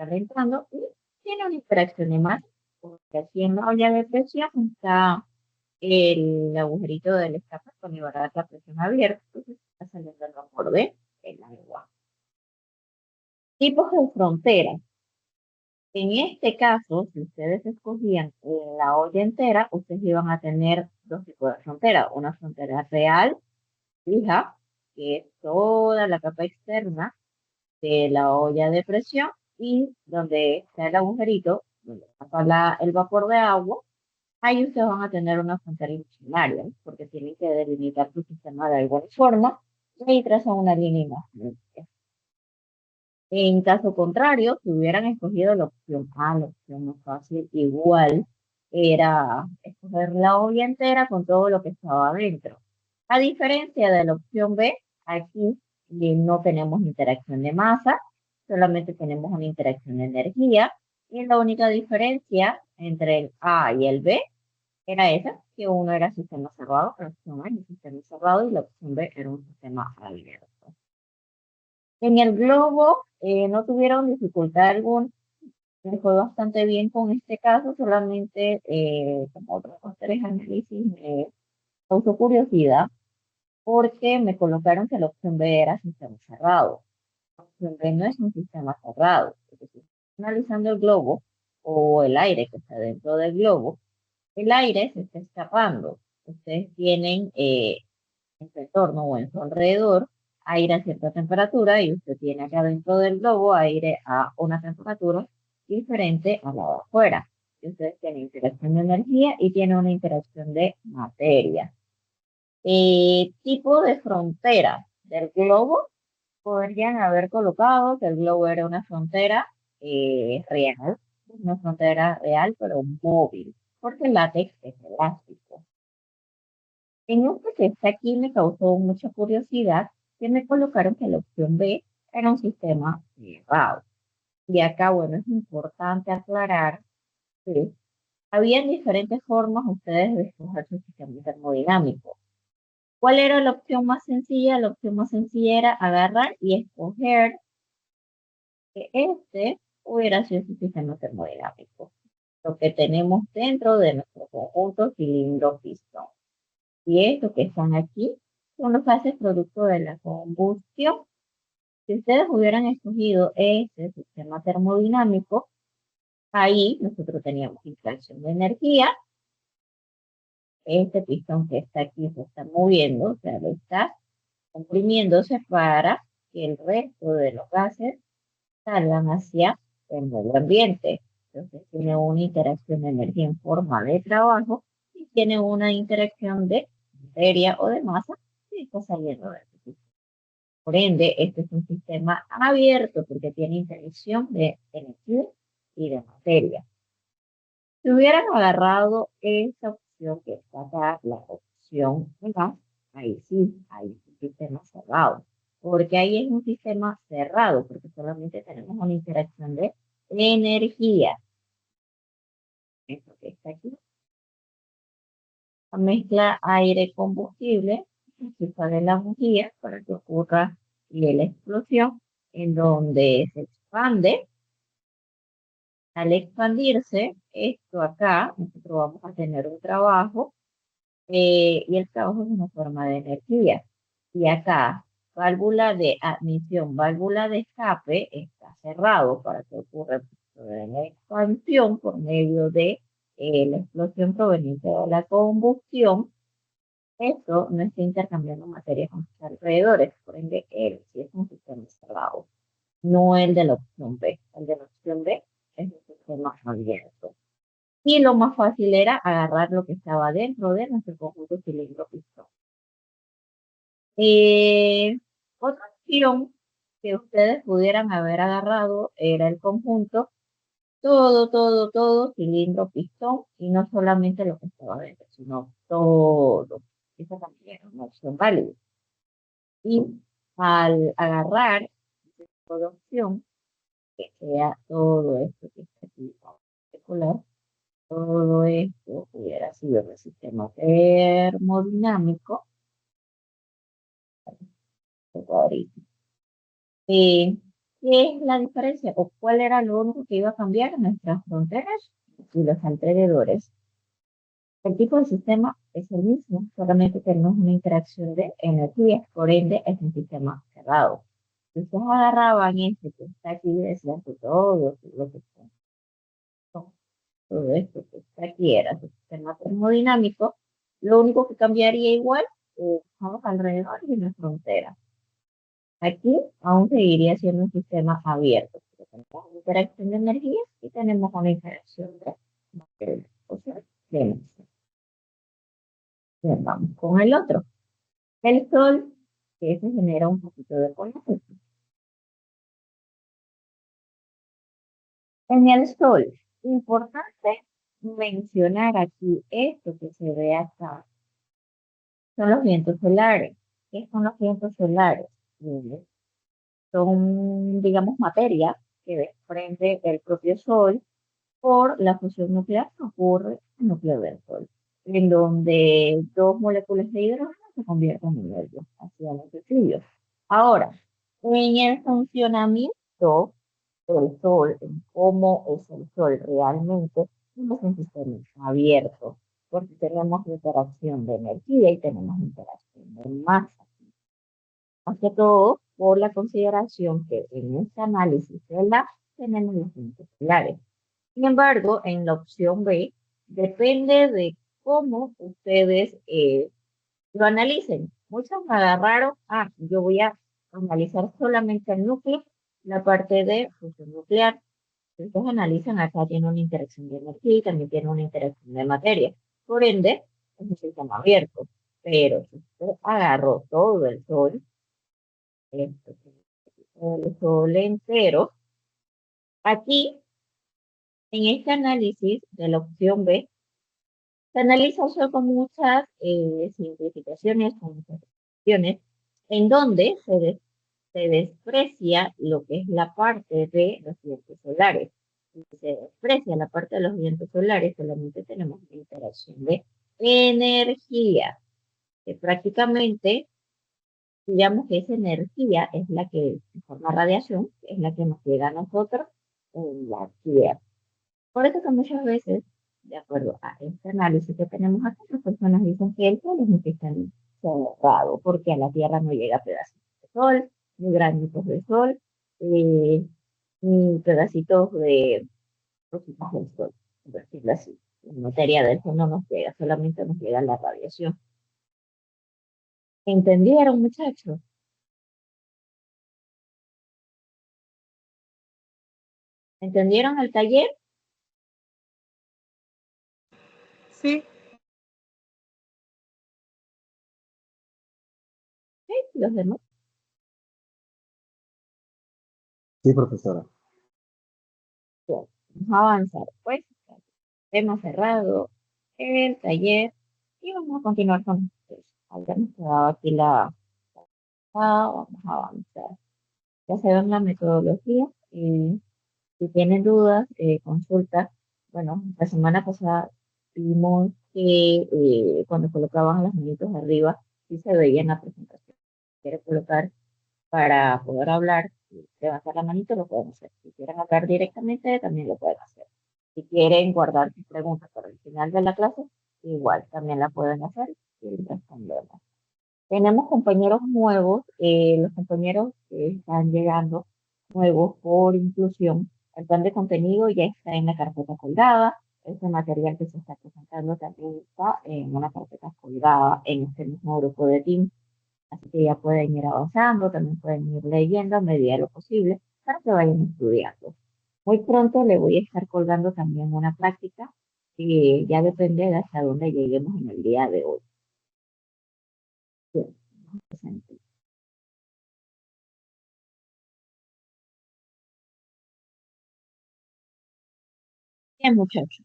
calentando y tiene una interacción de masa, porque aquí en la olla de presión está el agujerito del escape con liberar la presión abierta, entonces está saliendo el vapor de el agua. Tipos de frontera. En este caso, si ustedes escogían la olla entera, ustedes iban a tener dos tipos de frontera. Una frontera real, fija, que es toda la capa externa de la olla de presión y donde está el agujerito, donde pasa el vapor de agua, ahí ustedes van a tener una frontera imaginaria, ¿no? Porque tienen que delimitar su sistema de alguna forma y ahí trazan una línea imaginaria. En caso contrario, si hubieran escogido la opción A, la opción más fácil, igual era escoger la olla entera con todo lo que estaba adentro. A diferencia de la opción B, aquí no tenemos interacción de masa, solamente tenemos una interacción de energía. Y la única diferencia entre el A y el B era esa, que uno era sistema cerrado, la opción A era un sistema cerrado y la opción B era un sistema abierto. En el globo no tuvieron dificultad alguna, me fue bastante bien con este caso, solamente como otros tres análisis me causó curiosidad porque me colocaron que la opción B era sistema cerrado. La opción B no es un sistema cerrado. Porque si estoy analizando el globo o el aire que está dentro del globo, el aire se está escapando. Ustedes tienen en su entorno o en su alrededor aire a cierta temperatura y usted tiene acá dentro del globo aire a una temperatura diferente a la de afuera. Y ustedes tienen interacción de energía y tienen una interacción de materia. Tipo de frontera del globo podrían haber colocado que el globo era una frontera real, pero móvil, porque el látex es elástico. En este que está aquí me causó mucha curiosidad que me colocaron que la opción B era un sistema cerrado. Y acá, bueno, es importante aclarar que habían diferentes formas ustedes de escoger su sistema termodinámico. ¿Cuál era la opción más sencilla? La opción más sencilla era agarrar y escoger que este hubiera sido su sistema termodinámico. Lo que tenemos dentro de nuestro conjunto cilindro-pistón. Y estos que están aquí son los gases producto de la combustión. Si ustedes hubieran escogido este sistema termodinámico, ahí nosotros teníamos interacción de energía. Este pistón que está aquí se está moviendo, o sea, lo está comprimiéndose para que el resto de los gases salgan hacia el medio ambiente. Entonces tiene una interacción de energía en forma de trabajo y tiene una interacción de materia o de masa que está saliendo de este sistema. Por ende, este es un sistema abierto porque tiene interacción de energía y de materia. Si hubieran agarrado esa opción que está acá, la opción A, ahí sí, ahí es un sistema cerrado. Porque ahí es un sistema cerrado, porque solamente tenemos una interacción de energía. Esto que está aquí. La mezcla aire-combustible, se sale la bujía para que ocurra la explosión, en donde se expande. Al expandirse, esto acá, nosotros vamos a tener un trabajo y el trabajo es una forma de energía. Y acá, válvula de admisión, válvula de escape está cerrado para que ocurra el proceso de la expansión por medio de la explosión proveniente de la combustión. Esto no está intercambiando materia con sus alrededores, por ende, él sí es un sistema cerrado, no el de la opción B. El de la opción B es un sistema abierto. Y lo más fácil era agarrar lo que estaba dentro de nuestro conjunto cilindro-pistón. Otra opción que ustedes pudieran haber agarrado era el conjunto todo cilindro-pistón y no solamente lo que estaba dentro, sino todo. Esa también era una opción válida. Y al agarrar toda opción, que sea todo esto que está aquí, particular, todo esto hubiera sido el sistema termodinámico. ¿Qué es la diferencia o cuál era lo único que iba a cambiar en nuestras fronteras y los alrededores? El tipo de sistema es el mismo, solamente tenemos una interacción de energía, por ende es un sistema cerrado. Si ustedes agarraban este que está aquí y decían que todo lo que está, todo esto que está aquí era su sistema termodinámico, lo único que cambiaría igual son los alrededores y las fronteras. Aquí aún seguiría siendo un sistema abierto, porque tenemos una interacción de energía y tenemos una interacción de materia, o sea, de energía. Bien, vamos con el otro. El sol, que se genera un poquito de polémica. En el sol, importante mencionar aquí esto que se ve acá, son los vientos solares. ¿Qué son los vientos solares? Son, digamos, materia que desprende el propio sol por la fusión nuclear que ocurre en el núcleo del Sol, en donde dos moléculas de hidrógeno se convierten en helio, así de sencillo. Ahora, en el funcionamiento del Sol, en cómo es el Sol realmente, no es un sistema abierto, porque tenemos interacción de energía y tenemos interacción de masa. Más que todo por la consideración que en este análisis de la tenemos los puntos solares. Sin embargo, en la opción B, depende de cómo ustedes lo analicen. Muchos me agarraron, yo voy a analizar solamente el núcleo, la parte de fusión nuclear. Si ustedes analizan, acá tiene una interacción de energía y también tiene una interacción de materia. Por ende, es un sistema abierto. Pero si usted agarró todo el sol, esto, el sol entero, aquí, en este análisis de la opción B, se analiza solo con muchas simplificaciones, con muchas excepciones, en donde se desprecia lo que es la parte de los vientos solares. Si se desprecia la parte de los vientos solares, solamente tenemos una interacción de energía, que prácticamente, digamos que esa energía es la que forma radiación, es la que nos llega a nosotros en la Tierra. Por eso que muchas veces, de acuerdo a este análisis que tenemos aquí, las personas dicen que el sol es un sistema cerrado, porque a la Tierra no llega pedacitos de sol, ni granitos de sol, eh, ni pedacitos de rositas del sol, por decirlo así. La materia del sol no nos llega, solamente nos llega la radiación. ¿Entendieron, muchachos? ¿Entendieron el taller? Sí, Sí, los demás. Sí, profesora. Bien, vamos a avanzar. Pues, hemos cerrado el taller y vamos a continuar con ustedes. Habíamos quedado aquí vamos a avanzar. Ya se ven la metodología. Si tienen dudas, consultas. Bueno, la semana pasada vimos que cuando colocaban las manitos arriba, sí se veía en la presentación. Si quiere colocar para poder hablar, levantar la manito, lo pueden hacer. Si quieren hablar directamente, también lo pueden hacer. Si quieren guardar sus preguntas para el final de la clase, igual también la pueden hacer y responderlas. Tenemos compañeros nuevos, los compañeros que están llegando nuevos por inclusión. El plan de contenido ya está en la carpeta colgada. Este material que se está presentando también está en una carpeta colgada en este mismo grupo de Teams. Así que ya pueden ir avanzando, también pueden ir leyendo a medida de lo posible para que vayan estudiando. Muy pronto le voy a estar colgando también una práctica que ya depende de hasta dónde lleguemos en el día de hoy. Bien, presente. Bien, muchachos.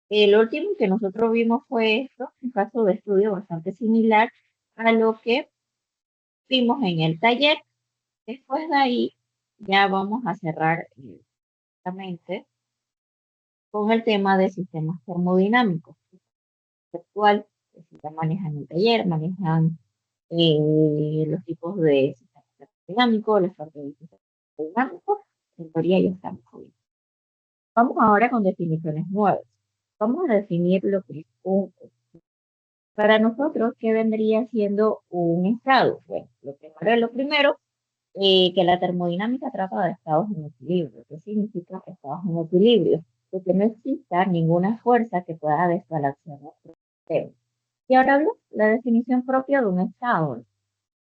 El último que nosotros vimos fue esto, un caso de estudio bastante similar a lo que vimos en el taller. Después de ahí ya vamos a cerrar directamente con el tema de sistemas termodinámicos. Actual, que ya manejan el taller, manejan los tipos de sistemas termodinámicos, las características dinámicos teoría ya estamos bien. Vamos ahora con definiciones nuevas. Vamos a definir lo que es un. Para nosotros, ¿qué vendría siendo un estado? Bueno, lo primero, que la termodinámica trata de estados en equilibrio. ¿Qué significa estados en equilibrio? De que no exista ninguna fuerza que pueda desbalancear nuestro sistema. Y ahora hablo la definición propia de un estado.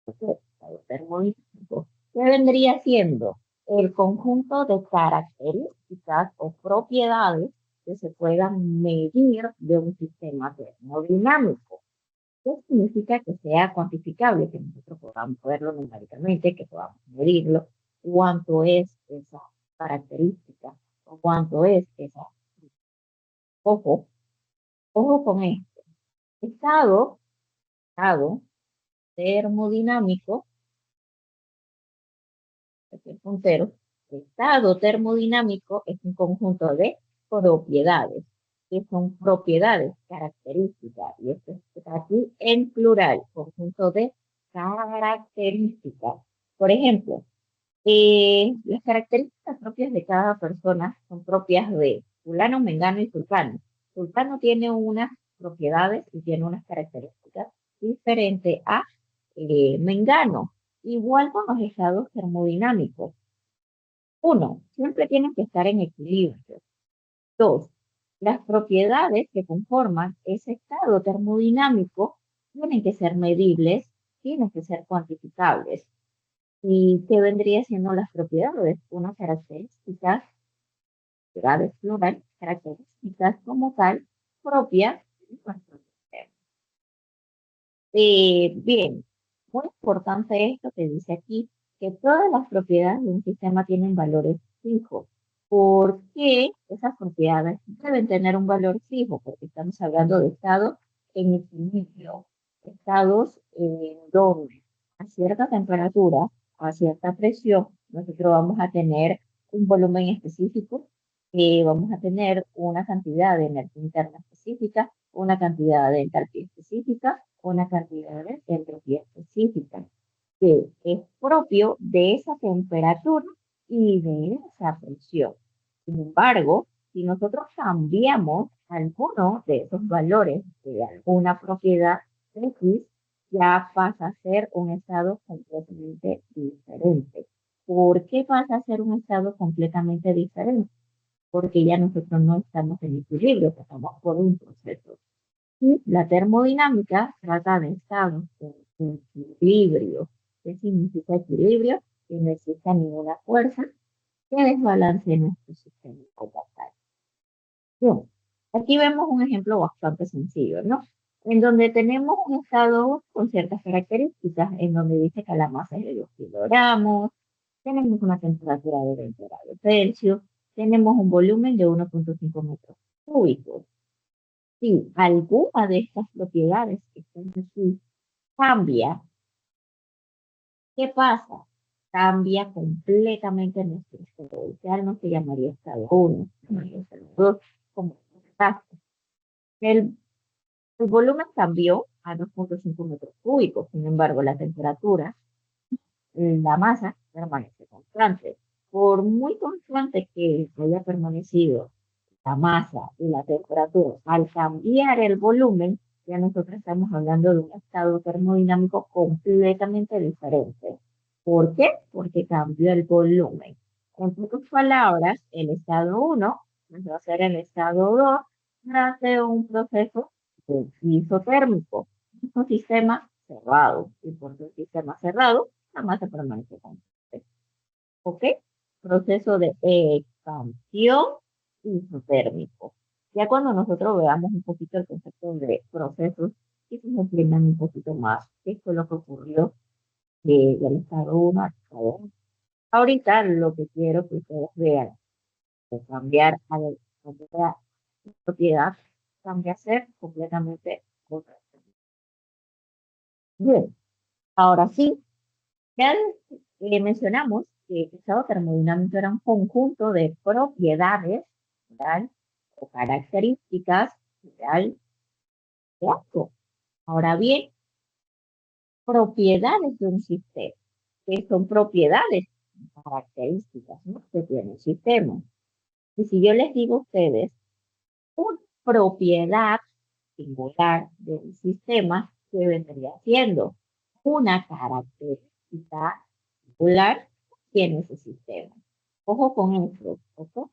Estado termodinámico. ¿Qué vendría siendo? El conjunto de características o propiedades que se puedan medir de un sistema termodinámico. ¿Qué significa que sea cuantificable? Que nosotros podamos verlo numéricamente, que podamos medirlo, cuánto es esa característica o cuánto es esa. Ojo, ojo con esto. Estado termodinámico, aquí el puntero, estado termodinámico es un conjunto de propiedades, que son propiedades, características, y esto está aquí en plural, conjunto de características. Por ejemplo, las características propias de cada persona son propias de fulano, mengano y sultano. Sultano tiene unas propiedades y tiene unas características diferentes a mengano. Igual con los estados termodinámicos. Uno, siempre tienen que estar en equilibrio. Dos, las propiedades que conforman ese estado termodinámico tienen que ser medibles, tienen que ser cuantificables. ¿Y qué vendría siendo las propiedades? Unas características, propiedades plural, características como tal, propias de nuestro sistema. Bien, muy importante esto que dice aquí, que todas las propiedades de un sistema tienen valores fijos. ¿Por qué esas propiedades deben tener un valor fijo? Porque estamos hablando de estados en equilibrio, estados en donde a cierta temperatura, a cierta presión, nosotros vamos a tener un volumen específico, vamos a tener una cantidad de energía interna específica, una cantidad de entalpía específica, una cantidad de entropía específica, que es propio de esa temperatura y de esa presión. Sin embargo, si nosotros cambiamos alguno de esos valores de alguna propiedad X, ya pasa a ser un estado completamente diferente. ¿Por qué pasa a ser un estado completamente diferente? Porque ya nosotros no estamos en equilibrio, estamos por un proceso. Y la termodinámica trata de estados en equilibrio. ¿Qué significa equilibrio? Que no exista ninguna fuerza que desbalance nuestro sistema como tal. Bien, aquí vemos un ejemplo bastante sencillo, ¿no? En donde tenemos un estado con ciertas características, en donde dice que la masa es de 2 kilogramos, tenemos una temperatura de 20 grados Celsius, tenemos un volumen de 1,5 metros cúbicos. Si alguna de estas propiedades que están aquí cambia, ¿qué pasa? Cambia completamente nuestro estado. Ya no se llamaría estado 1, se llamaría estado 2, como está. El, el volumen cambió a 2,5 metros cúbicos, sin embargo, la temperatura, la masa permanece constante. Por muy constante que haya permanecido la masa y la temperatura, al cambiar el volumen, ya nosotros estamos hablando de un estado termodinámico completamente diferente. ¿Por qué? Porque cambió el volumen. En pocas palabras, el estado 1 va a ser el estado 2 tras de un proceso isotérmico. Es un sistema cerrado. Y por un sistema cerrado, la masa permanece constante. ¿Ok? Proceso de expansión isotérmico. Ya cuando nosotros veamos un poquito el concepto de procesos, quizás nos entiendan un poquito más qué fue lo que ocurrió del estado 1 al estado 2. Ahorita lo que quiero que ustedes vean es cambiar a la propiedad, cambia a ser completamente otra. Bien, ahora sí, ya mencionamos que el estado termodinámico era un conjunto de propiedades, ¿verdad? O características, ¿verdad? De algo. Ahora bien, propiedades de un sistema. ¿Qué son propiedades características, ¿no?, que tiene el sistema. Y si yo les digo a ustedes una propiedad singular del sistema, ¿qué vendría siendo? Una característica singular tiene ese sistema. Ojo con eso, ¿ok?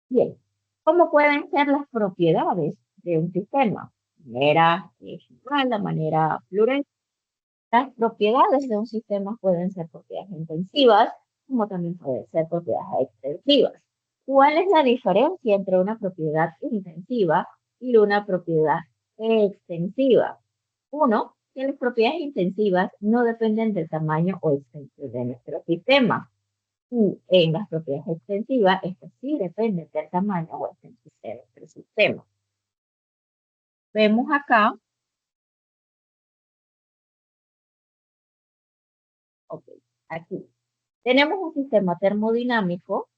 Bien, ¿cómo pueden ser las propiedades de un sistema? De manera general, de manera plural. Las propiedades de un sistema pueden ser propiedades intensivas, como también pueden ser propiedades extensivas. ¿Cuál es la diferencia entre una propiedad intensiva y una propiedad extensiva? Uno, que las propiedades intensivas no dependen del tamaño o extensión de nuestro sistema. Y en las propiedades extensivas, estas sí dependen del tamaño o extensión de nuestro sistema. Vemos acá, ok, aquí tenemos un sistema termodinámico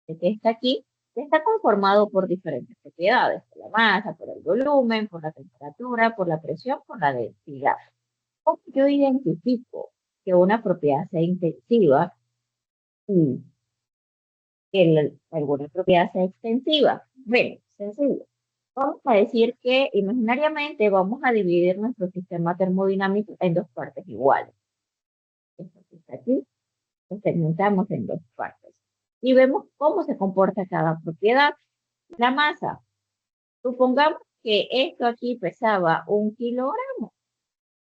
que está aquí, que está conformado por diferentes propiedades, por la masa, por el volumen, por la temperatura, por la presión, por la densidad. ¿Cómo yo identifico que una propiedad sea intensiva y que alguna propiedad sea extensiva? Bueno, sencillo. Vamos a decir que imaginariamente vamos a dividir nuestro sistema termodinámico en dos partes iguales. Esto que está aquí lo segmentamos en dos partes. Y vemos cómo se comporta cada propiedad. La masa. Supongamos que esto aquí pesaba 1 kilogramo.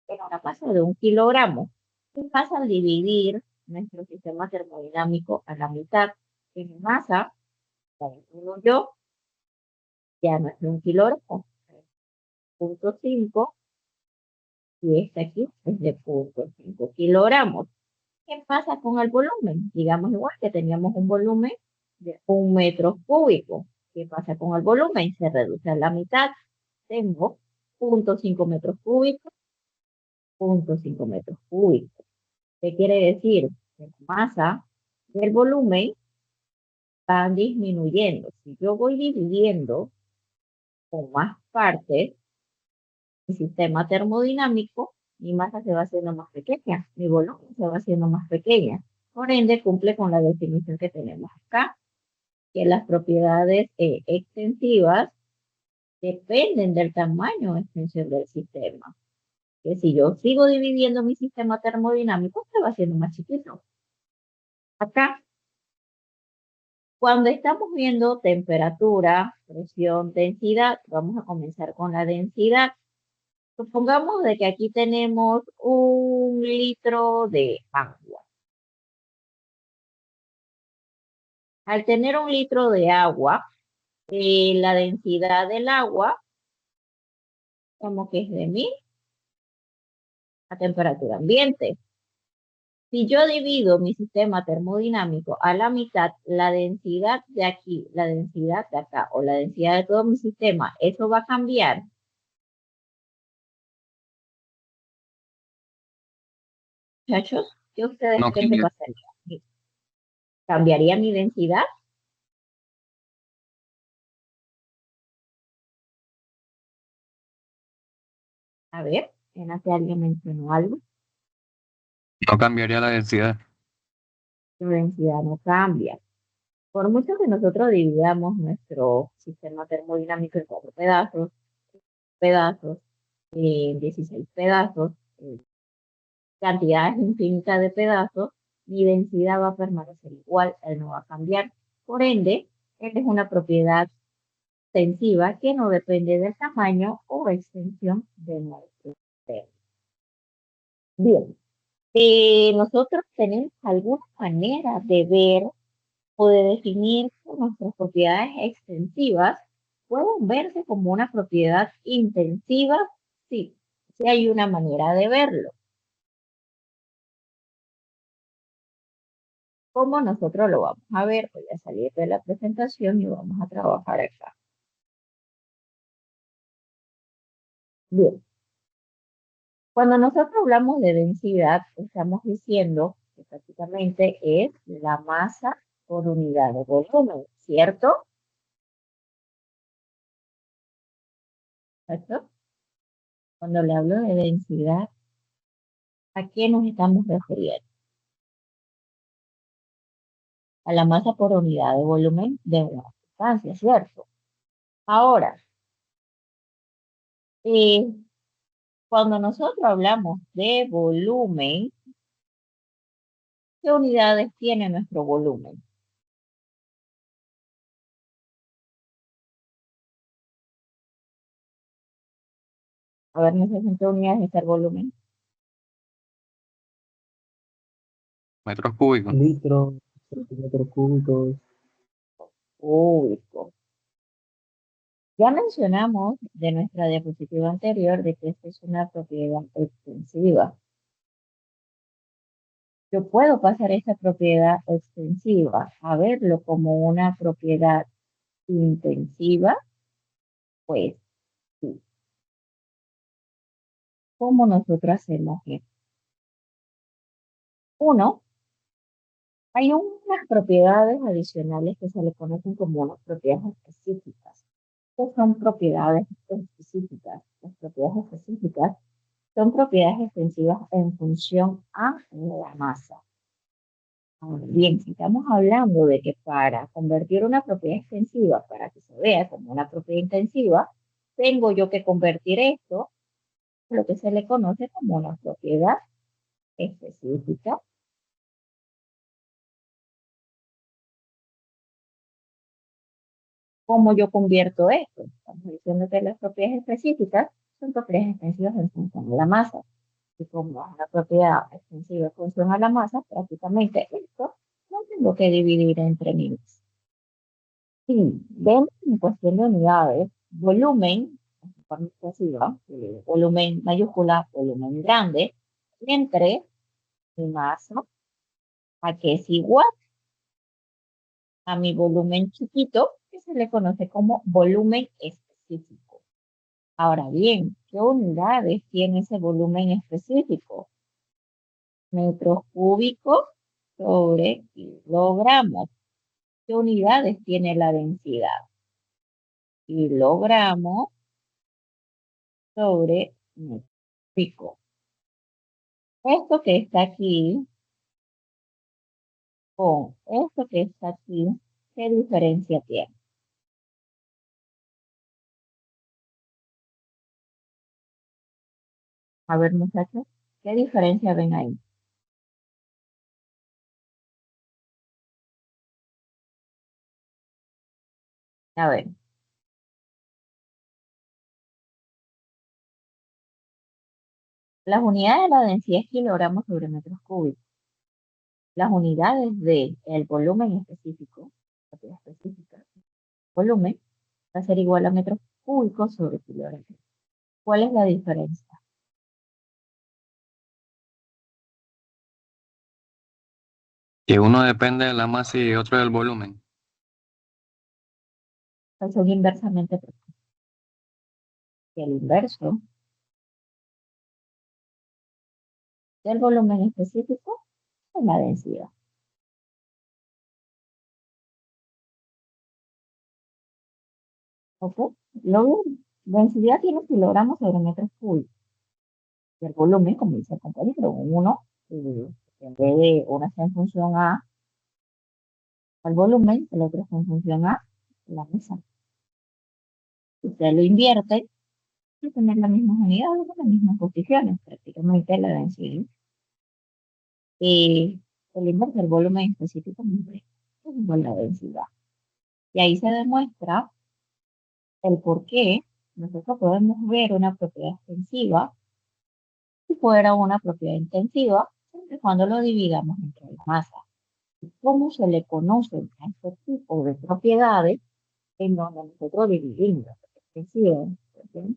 Era una masa de 1 kilogramo. ¿Qué pasa al dividir nuestro sistema termodinámico a la mitad? En masa, la uno yo, ya no es de 1 kilogramo, es 0,5, y este aquí es de 0,5 kilogramos. ¿Qué pasa con el volumen? Digamos igual que teníamos un volumen de 1 metro cúbico. ¿Qué pasa con el volumen? Se reduce a la mitad. Tengo 0,5 metros cúbicos, 0,5 metros cúbicos. ¿Qué quiere decir? Que la masa y el volumen van disminuyendo. Si yo voy dividiendo con más partes el sistema termodinámico, mi masa se va haciendo más pequeña, mi volumen se va haciendo más pequeña. Por ende, cumple con la definición que tenemos acá, que las propiedades extensivas dependen del tamaño o extensión del sistema. Que si yo sigo dividiendo mi sistema termodinámico, se va haciendo más chiquito. Acá, cuando estamos viendo temperatura, presión, densidad, vamos a comenzar con la densidad. Supongamos de que aquí tenemos 1 litro de agua. Al tener 1 litro de agua, la densidad del agua, como que es de 1000 a temperatura ambiente. Si yo divido mi sistema termodinámico a la mitad, la densidad de aquí, la densidad de acá o la densidad de todo mi sistema, eso va a cambiar. Muchachos, ¿qué ustedes No creen que cambia. pasaría? ¿Cambiaría mi densidad? A ver, apenas alguien mencionó algo. No cambiaría la densidad. La densidad no cambia. Por mucho que nosotros dividamos nuestro sistema termodinámico en 4 pedazos, 16 pedazos, cantidades infinitas de pedazos, mi densidad va a permanecer igual, él no va a cambiar. Por ende, él es una propiedad extensiva que no depende del tamaño o extensión de nuestro sistema. Bien, nosotros tenemos alguna manera de ver o de definir que nuestras propiedades extensivas pueden verse como una propiedad intensiva. Sí, sí hay una manera de verlo. ¿Cómo nosotros lo vamos a ver? Voy a salir de la presentación y vamos a trabajar acá. Bien, cuando nosotros hablamos de densidad, estamos diciendo que prácticamente es la masa por unidad de volumen, ¿cierto? ¿Cierto? Cuando le hablo de densidad, ¿a qué nos estamos refiriendo? a la masa por unidad de volumen de una sustancia, ¿cierto? Ahora, eh, cuando nosotros hablamos de volumen, ¿qué unidades tiene nuestro volumen? A ver, necesito qué unidades está el volumen. Metros cúbicos. Litros, centímetros cúbicos. Cúbico. Ya mencionamos de nuestra diapositiva anterior de que esta es una propiedad extensiva. Yo puedo pasar esta propiedad extensiva a verlo como una propiedad intensiva, pues sí. ¿Cómo nosotros hacemos esto? Uno, hay unas propiedades adicionales que se le conocen como unas propiedades específicas. ¿Qué son propiedades específicas? Las propiedades específicas son propiedades extensivas en función a la masa. Ahora bien, si estamos hablando de que para convertir una propiedad extensiva para que se vea como una propiedad intensiva, tengo yo que convertir esto a lo que se le conoce como una propiedad específica. ¿Cómo yo convierto esto? Estamos diciendo que las propiedades específicas son propiedades extensivas en función a la masa. Y como es una propiedad extensiva en función a la masa, prácticamente esto lo tengo que dividir entre miles. Sí, vemos en cuestión de unidades, volumen, en forma expresiva, volumen mayúscula, volumen grande, entre mi masa, a que es igual a mi volumen chiquito, que se le conoce como volumen específico. Ahora bien, ¿qué unidades tiene ese volumen específico? Metros cúbicos sobre kilogramos. ¿Qué unidades tiene la densidad? Kilogramos sobre metro cúbico. Esto que está aquí con esto que está aquí, ¿qué diferencia tiene? A ver, muchachos, ¿qué diferencia ven ahí? A ver, las unidades de la densidad es kilogramos sobre metros cúbicos. Las unidades del volumen específico, propiedad específica, volumen, va a ser igual a metros cúbicos sobre kilogramos. ¿Cuál es la diferencia? Que uno depende de la masa y otro del volumen. Pues son inversamente proporcionales. El inverso del volumen específico es la densidad. ¿Ok? Luego, densidad tiene kilogramos sobre metros cúbicos. Y el volumen, como dice el compañero, uno, en vez de una está en función al volumen, el otro está en función a la masa. Si usted lo invierte, va a tener las mismas unidades, las mismas posiciones, prácticamente la densidad. Y el inverso del volumen específico es igual a la densidad. Y ahí se demuestra el por qué nosotros podemos ver una propiedad extensiva si fuera una propiedad intensiva, siempre y cuando lo dividamos entre la masa. ¿Cómo se le conocen a este tipo de propiedades en donde nosotros dividimos las extensivas en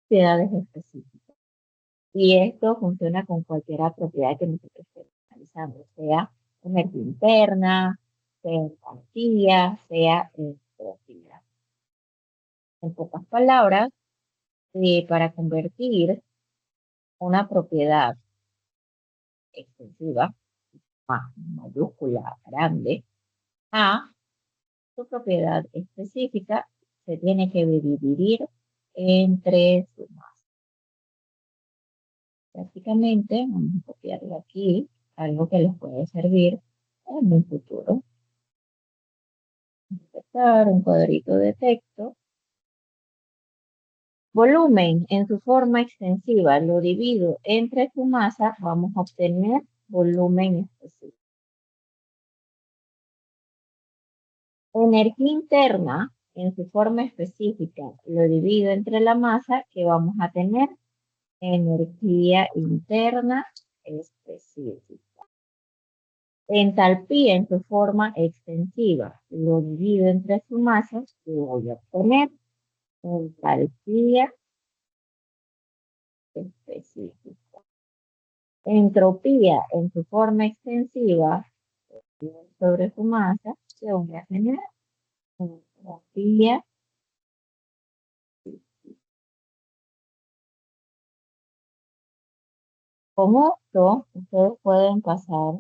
propiedades específicas? Y esto funciona con cualquier propiedad que nosotros estemos analizando, sea energía interna, sea entropía, sea entropía. En pocas palabras, para convertir una propiedad extensiva, mayúscula, grande, a su propiedad específica, se tiene que dividir entre su masa. Prácticamente, vamos a copiarlo aquí, algo que les puede servir en un futuro. Empezar un cuadrito de texto. Volumen en su forma extensiva lo divido entre su masa, vamos a obtener volumen específico. Energía interna en su forma específica lo divido entre la masa, que vamos a tener energía interna específica. Entalpía en su forma extensiva lo divido entre su masa, que voy a obtener entalpía específica. Entropía en su forma extensiva sobre su masa, que voy a tener entropía. Con esto, ustedes pueden pasar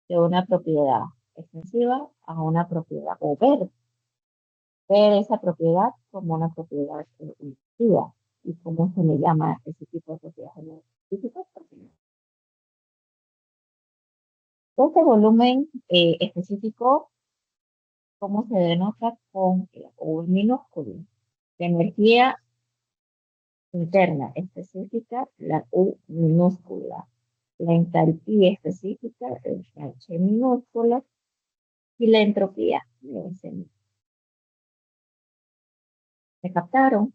de una propiedad extensiva a una propiedad, o ver esa propiedad como una propiedad inductiva. ¿Y cómo se le llama ese tipo de propiedades específicas? Este volumen específico, ¿cómo se denota? Con la U minúscula. La energía interna específica, la U minúscula. La entalpía específica, la H minúscula. Y la entropía, la S minúscula. ¿Me captaron?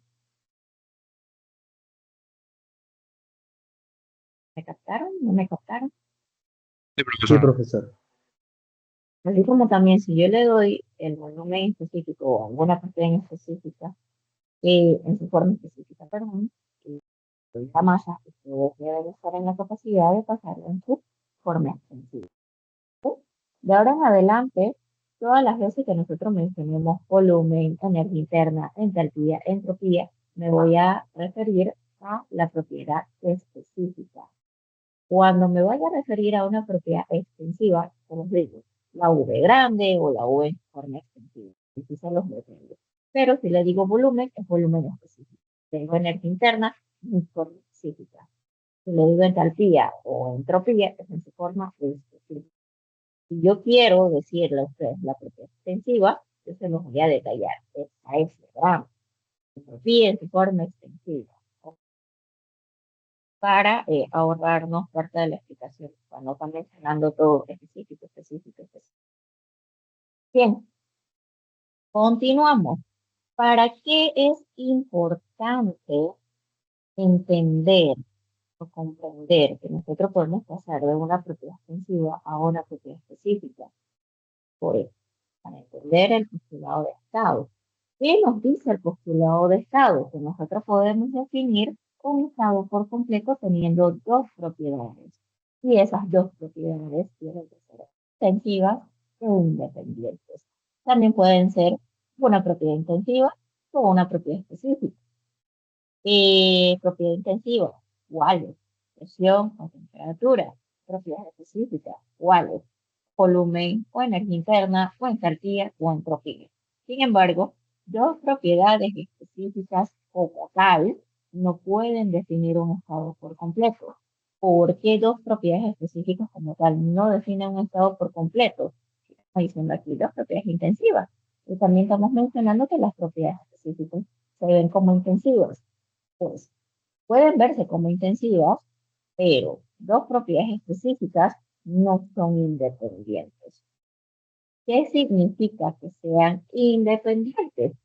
¿Me captaron? ¿No me captaron? Sí, Sí, profesor. profesor. Así como también si yo le doy el volumen específico o alguna cuestión específica, en su forma específica, perdón, y la masa, ustedes deben estar en la capacidad de pasarlo en su forma extensiva. De ahora en adelante, todas las veces que nosotros mencionemos volumen, energía interna, entalpía, entropía, me voy a referir a la propiedad específica. Cuando me vaya a referir a una propiedad extensiva, como les digo, la V grande o la V en forma extensiva. Así se los depende. Pero si le digo volumen, es volumen específico. Si le digo energía interna, es en forma específica. Si le digo entalpía o entropía, es en su forma específica. Si yo quiero decirle a ustedes la propiedad extensiva, yo se los voy a detallar. Esta es grande. Entropía en su forma extensiva. Para ahorrarnos parte de la explicación, para no estar mencionando todo específico, específico, específico. Bien, continuamos. ¿Para qué es importante entender o comprender que nosotros podemos pasar de una propiedad extensiva a una propiedad específica? Pues, para entender el postulado de estado. ¿Qué nos dice el postulado de estado? Que nosotros podemos definir un estado por completo teniendo dos propiedades. Y esas dos propiedades tienen que ser extensivas e independientes. También pueden ser una propiedad intensiva o una propiedad específica. Propiedad intensiva, ¿cuáles? Presión o temperatura. Propiedad específica, ¿cuáles? Volumen o energía interna o entalpía o entropía. Sin embargo, dos propiedades específicas como tal no pueden definir un estado por completo. ¿Por qué dos propiedades específicas como tal no definen un estado por completo? Estamos diciendo aquí dos propiedades intensivas. Y también estamos mencionando que las propiedades específicas se ven como intensivas. Pues pueden verse como intensivas, pero dos propiedades específicas no son independientes. ¿Qué significa que sean independientes?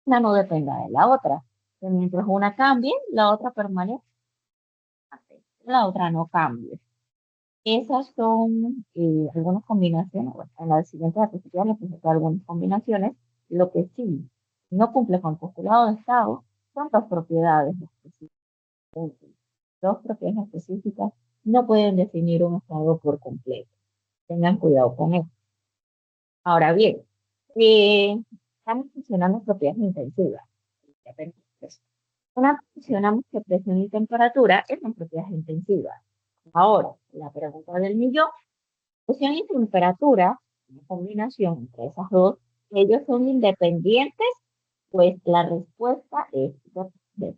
Una no dependa de la otra. Que mientras una cambie, la otra permanece. La otra no cambie. Esas son algunas combinaciones. Bueno, en la siguiente diapositiva les presento algunas combinaciones. Lo que sí no cumple con el postulado de estado son las propiedades específicas. Dos propiedades específicas no pueden definir un estado por completo. Tengan cuidado con eso. Ahora bien, estamos mencionando propiedades intensivas. Una mencionamos que presión y temperatura son propiedades intensivas. Ahora, la pregunta del millón, presión y temperatura, una combinación entre esas dos, ¿ellos son independientes? Pues la respuesta es depende,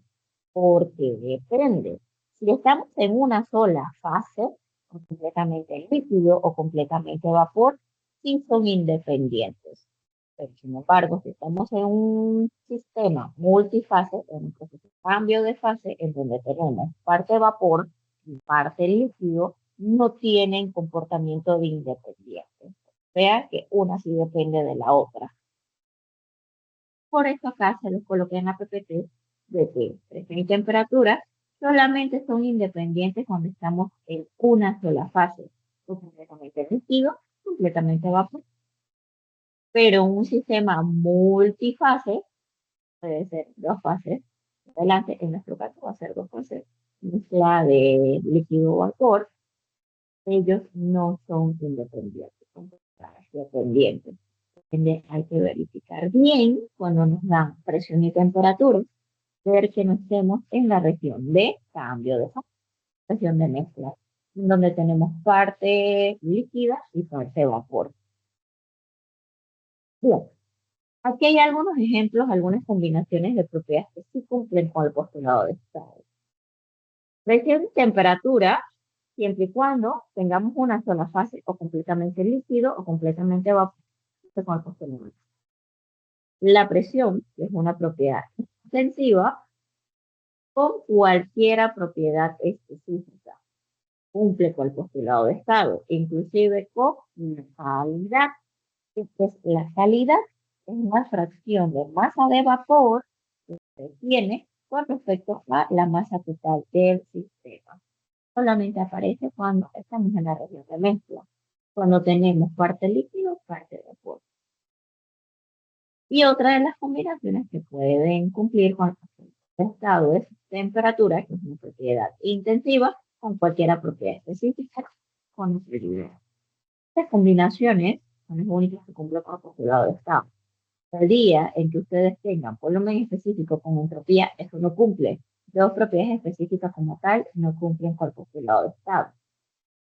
porque depende. Si estamos en una sola fase, o completamente líquido o completamente vapor, sí son independientes. Pero, sin embargo, si estamos en un sistema multifase, en un proceso de cambio de fase, en donde tenemos parte vapor y parte líquido, no tienen comportamiento de independiente. O sea que una sí depende de la otra. Por eso acá se los coloqué en la PPT de que presión y temperatura solamente son independientes cuando estamos en una sola fase, o completamente líquido, completamente vapor. Pero un sistema multifase puede ser dos fases. Adelante, en nuestro caso va a ser dos fases. Mezcla de líquido vapor. Ellos no son independientes, son dependientes. Hay que verificar bien cuando nos dan presión y temperatura, ver que no estemos en la región de cambio de fase, región de mezcla, donde tenemos parte líquida y parte vapor. Bien, aquí hay algunos ejemplos, algunas combinaciones de propiedades que sí cumplen con el postulado de estado. Presión y temperatura, siempre y cuando tengamos una sola fase o completamente líquido o completamente vapor, con el postulado. La presión, que es una propiedad extensiva, con cualquier propiedad específica. Cumple con el postulado de estado, inclusive con la calidad. La calidad es una fracción de masa de vapor que se tiene con respecto a la masa total del sistema. Solamente aparece cuando estamos en la región de mezcla, cuando tenemos parte líquido, parte de vapor. Y otra de las combinaciones que pueden cumplir con el estado es temperatura, que es una propiedad intensiva, con cualquier propiedad específica con nuestra idea. Estas combinaciones son las únicas que cumplen con el postulado de estado. El día en que ustedes tengan volumen específico con entropía, eso no cumple. Dos propiedades específicas como tal no cumplen con el postulado de estado.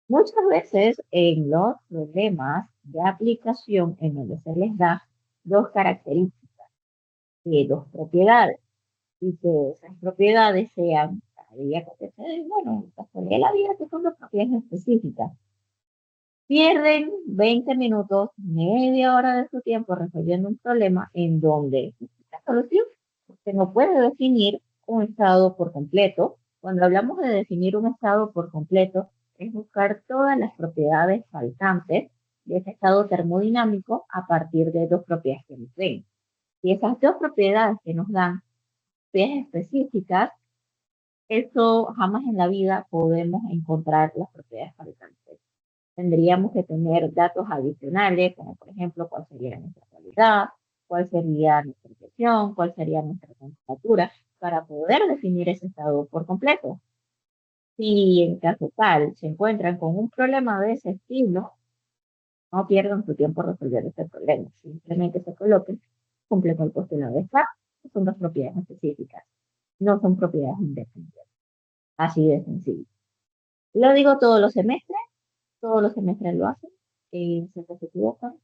Muchas veces en los problemas de aplicación en donde se les da dos características de dos propiedades y que esas propiedades sean, bueno, casualidad de la vida que son dos propiedades específicas. Pierden 20 minutos, media hora de su tiempo resolviendo un problema en donde la solución se no puede definir un estado por completo. Cuando hablamos de definir un estado por completo, es buscar todas las propiedades faltantes de ese estado termodinámico a partir de dos propiedades que nos den. Y esas dos propiedades que nos dan propiedades específicas, eso jamás en la vida podemos encontrar las propiedades faltantes. Tendríamos que tener datos adicionales, como por ejemplo cuál sería nuestra calidad, cuál sería nuestra presión, cuál sería nuestra temperatura, para poder definir ese estado por completo. Si en caso tal se encuentran con un problema de ese estilo, no pierdan su tiempo resolviendo este problema. Simplemente se coloquen, cumple con el postulado de estado, son dos propiedades específicas, no son propiedades independientes. Así de sencillo. Lo digo todos los semestres lo hacen, y si se equivocan,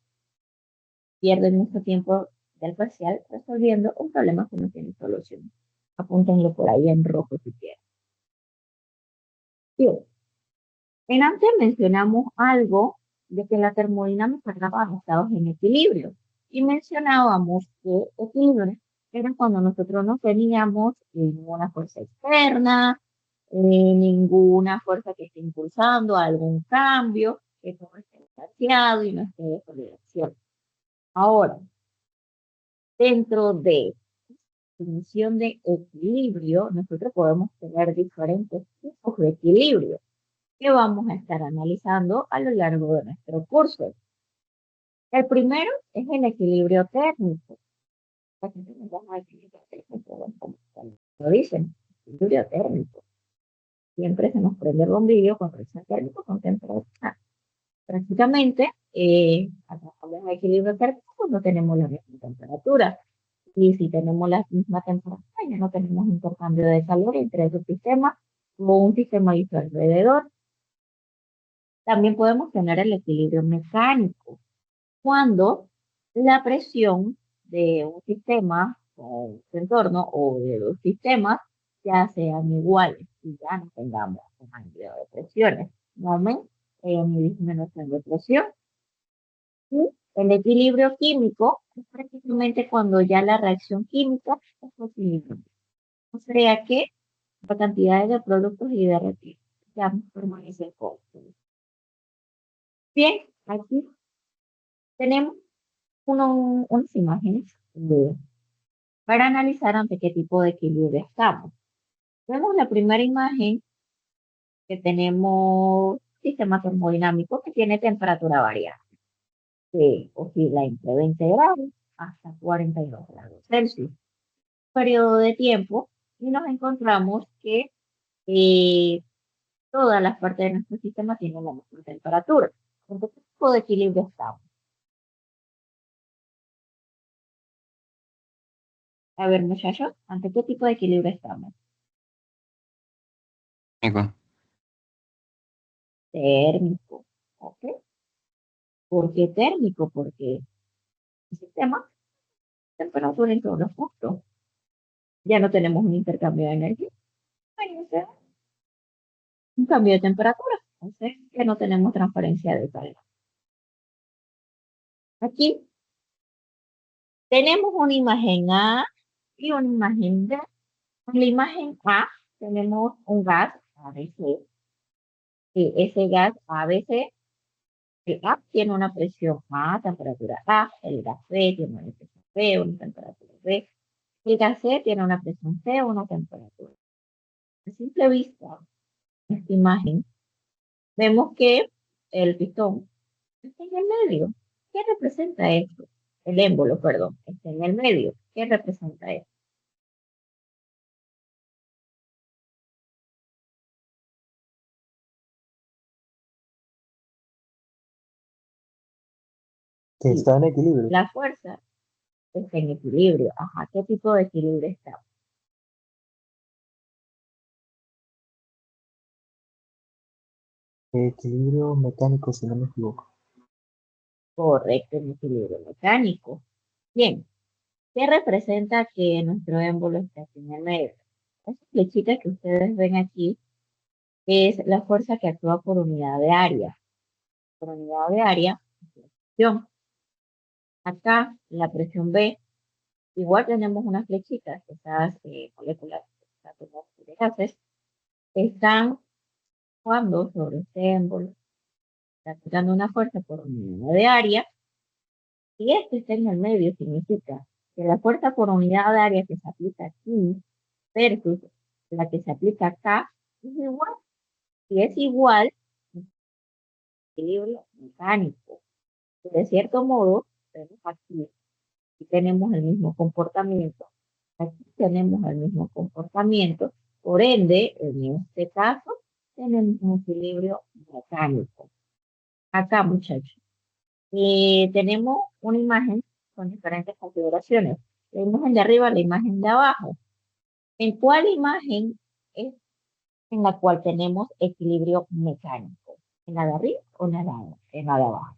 pierden mucho tiempo del parcial resolviendo un problema que no tiene solución. Apúntenlo por ahí en rojo si quieren. Bien. En antes mencionamos algo de que la termodinámica estaba estados en equilibrio y mencionábamos que equilibrio era cuando nosotros no teníamos ninguna fuerza externa, ninguna fuerza que esté impulsando algún cambio, que todo esté balanceado y no esté de correlación. Ahora, dentro de definición de equilibrio, nosotros podemos tener diferentes tipos de equilibrio que vamos a estar analizando a lo largo de nuestro curso. El primero es el equilibrio térmico. Lo dicen, equilibrio térmico. Siempre se nos prende el bombillo con presión térmica con temperatura. Prácticamente, hablamos de equilibrio térmico cuando tenemos la misma temperatura. Y si tenemos la misma temperatura, ya no tenemos intercambio de calor entre esos sistemas o un sistema y su alrededor. También podemos tener el equilibrio mecánico, cuando la presión de un sistema o su entorno o de dos sistemas ya sean iguales y ya no tengamos un cambio de presiones. No hay una disminución de presión. Y el equilibrio químico es prácticamente cuando ya la reacción química es equilibrada. O sea que la cantidad de productos y de residuos ya permanecen constantes. Bien, aquí tenemos unas imágenes para analizar ante qué tipo de equilibrio estamos. Vemos la primera imagen que tenemos sistema termodinámico que tiene temperatura variable, que oscila entre 20 grados hasta 42 grados Celsius. Periodo de tiempo y nos encontramos que eh, todas las partes de nuestro sistema tienen la misma temperatura. ¿En qué tipo de equilibrio estamos? A ver, muchachos, ¿ante qué tipo de equilibrio estamos? Nico. Térmico. ¿Ok? ¿Por qué térmico? Porque el sistema, temperatura en todos los puntos. Ya no tenemos un intercambio de energía. Hay un cambio de temperatura. Entonces, ya no tenemos transferencia de calor. Aquí tenemos una imagen A y una imagen B. En la imagen A tenemos un gas ABC. Y ese gas ABC, el A tiene una presión A, temperatura A, el gas B tiene una presión B, una temperatura B, el gas C tiene una presión C, una temperatura. A simple vista, esta imagen, vemos que el pistón está en el medio. ¿Qué representa esto? El émbolo, perdón, está en el medio. ¿Qué representa esto? Que Sí, está en equilibrio. la fuerza está en equilibrio. Ajá, ¿qué tipo de equilibrio está? Equilibrio mecánico, si no me equivoco. Correcto, en equilibrio mecánico. Bien, ¿qué representa que nuestro émbolo está aquí en el medio? Esa flechita que ustedes ven aquí es la fuerza que actúa por unidad de área. Por unidad de área, presión. Acá, la presión B, igual tenemos unas flechitas, esas moléculas átomos de gases, están jugando sobre este émbolo, está aplicando una fuerza por unidad de área, y esto está en el medio, significa que la fuerza por unidad de área que se aplica aquí versus la que se aplica acá es igual. Si es igual, es equilibrio mecánico. De cierto modo, tenemos aquí tenemos el mismo comportamiento, aquí tenemos el mismo comportamiento, por ende, en este caso, tenemos un equilibrio mecánico. Acá, muchachos, tenemos una imagen con diferentes configuraciones. La imagen de arriba, la imagen de abajo. ¿En cuál imagen es en la cual tenemos equilibrio mecánico? ¿En la de arriba o en la de abajo?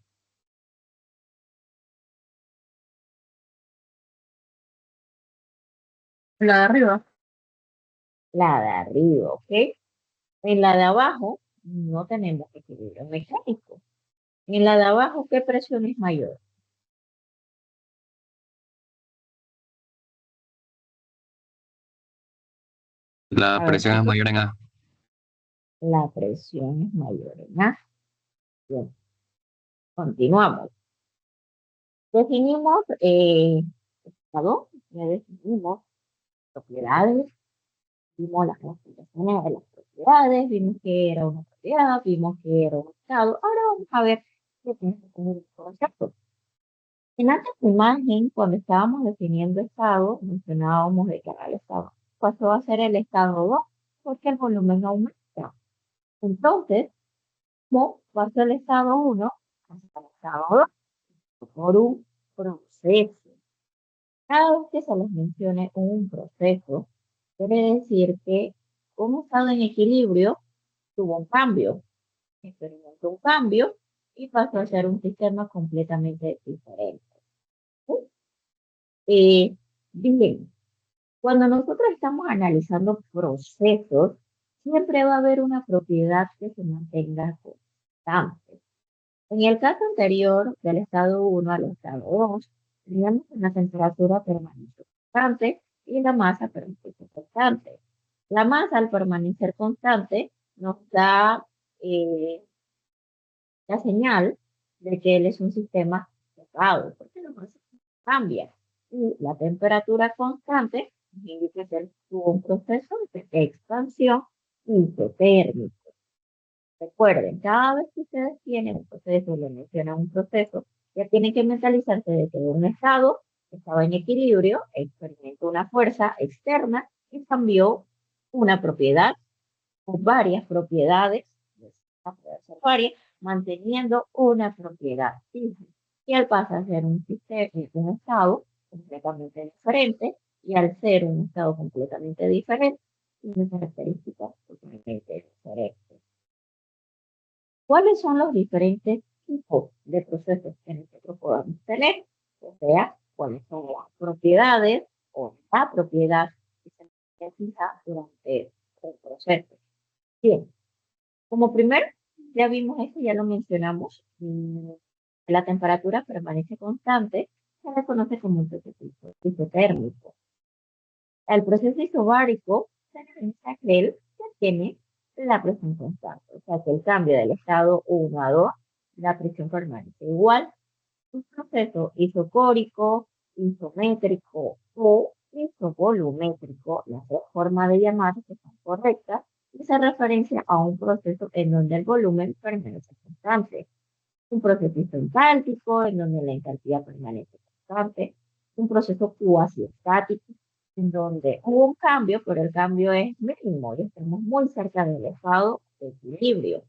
La de arriba. La de arriba, ¿ok? En la de abajo no tenemos equilibrio mecánico. En la de abajo, ¿qué presión es mayor? La A ver, presión es chicos, mayor en A. la presión es mayor en A. Bien, continuamos. Definimos estado, ya definimos propiedades, vimos las clasificaciones de las propiedades, vimos que era una propiedad, vimos que era un estado. Ahora vamos a ver qué tiene un concepto. En esta imagen, cuando estábamos definiendo estado, mencionábamos de que era el estado. Pasó a ser el estado 2 porque el volumen aumenta. Entonces, ¿cómo pasó el estado 1 hasta el estado 2? Por un proceso. Cada vez que se les mencione un proceso, quiere decir que un estado en equilibrio tuvo un cambio, experimentó un cambio y pasó a ser un sistema completamente diferente. ¿Sí? Bien, cuando nosotros estamos analizando procesos, siempre va a haber una propiedad que se mantenga constante. constante. En el caso anterior, del estado 1 al estado 2, teníamos que la temperatura permanece constante y la masa permanece constante. La masa, al permanecer constante, nos da la señal de que él es un sistema cerrado, porque la masa cambia. Y la temperatura constante nos indica que él tuvo un proceso de expansión isotérmica. Recuerden, cada vez que ustedes tienen un proceso, le mencionan un proceso, ya tienen que mentalizarse de que un estado estaba en equilibrio, experimentó una fuerza externa y cambió una propiedad o varias propiedades, puede ser varias, manteniendo una propiedad fija. Y al pasar a ser un sistema, un estado completamente diferente, y al ser un estado completamente diferente, tiene características totalmente diferentes. ¿Cuáles son los diferentes tipos de procesos que nosotros podamos tener? O sea, cuáles son las propiedades o la propiedad que se necesita durante un proceso. Bien, como primero, ya vimos esto, ya lo mencionamos, la temperatura permanece constante, se le conoce como un proceso isotérmico. El proceso isobárico se realiza aquel que tiene la presión constante, o sea que el cambio del estado 1 a 2, la presión permanece igual. Un proceso isocórico, isométrico o isovolumétrico, las dos formas de llamar que son correctas, y se referencia a un proceso en donde el volumen permanece constante. Un proceso isentálpico, en donde la entalpía permanece constante. Un proceso cuasi estático, en donde hubo un cambio, pero el cambio es mínimo y estamos muy cerca del estado de equilibrio.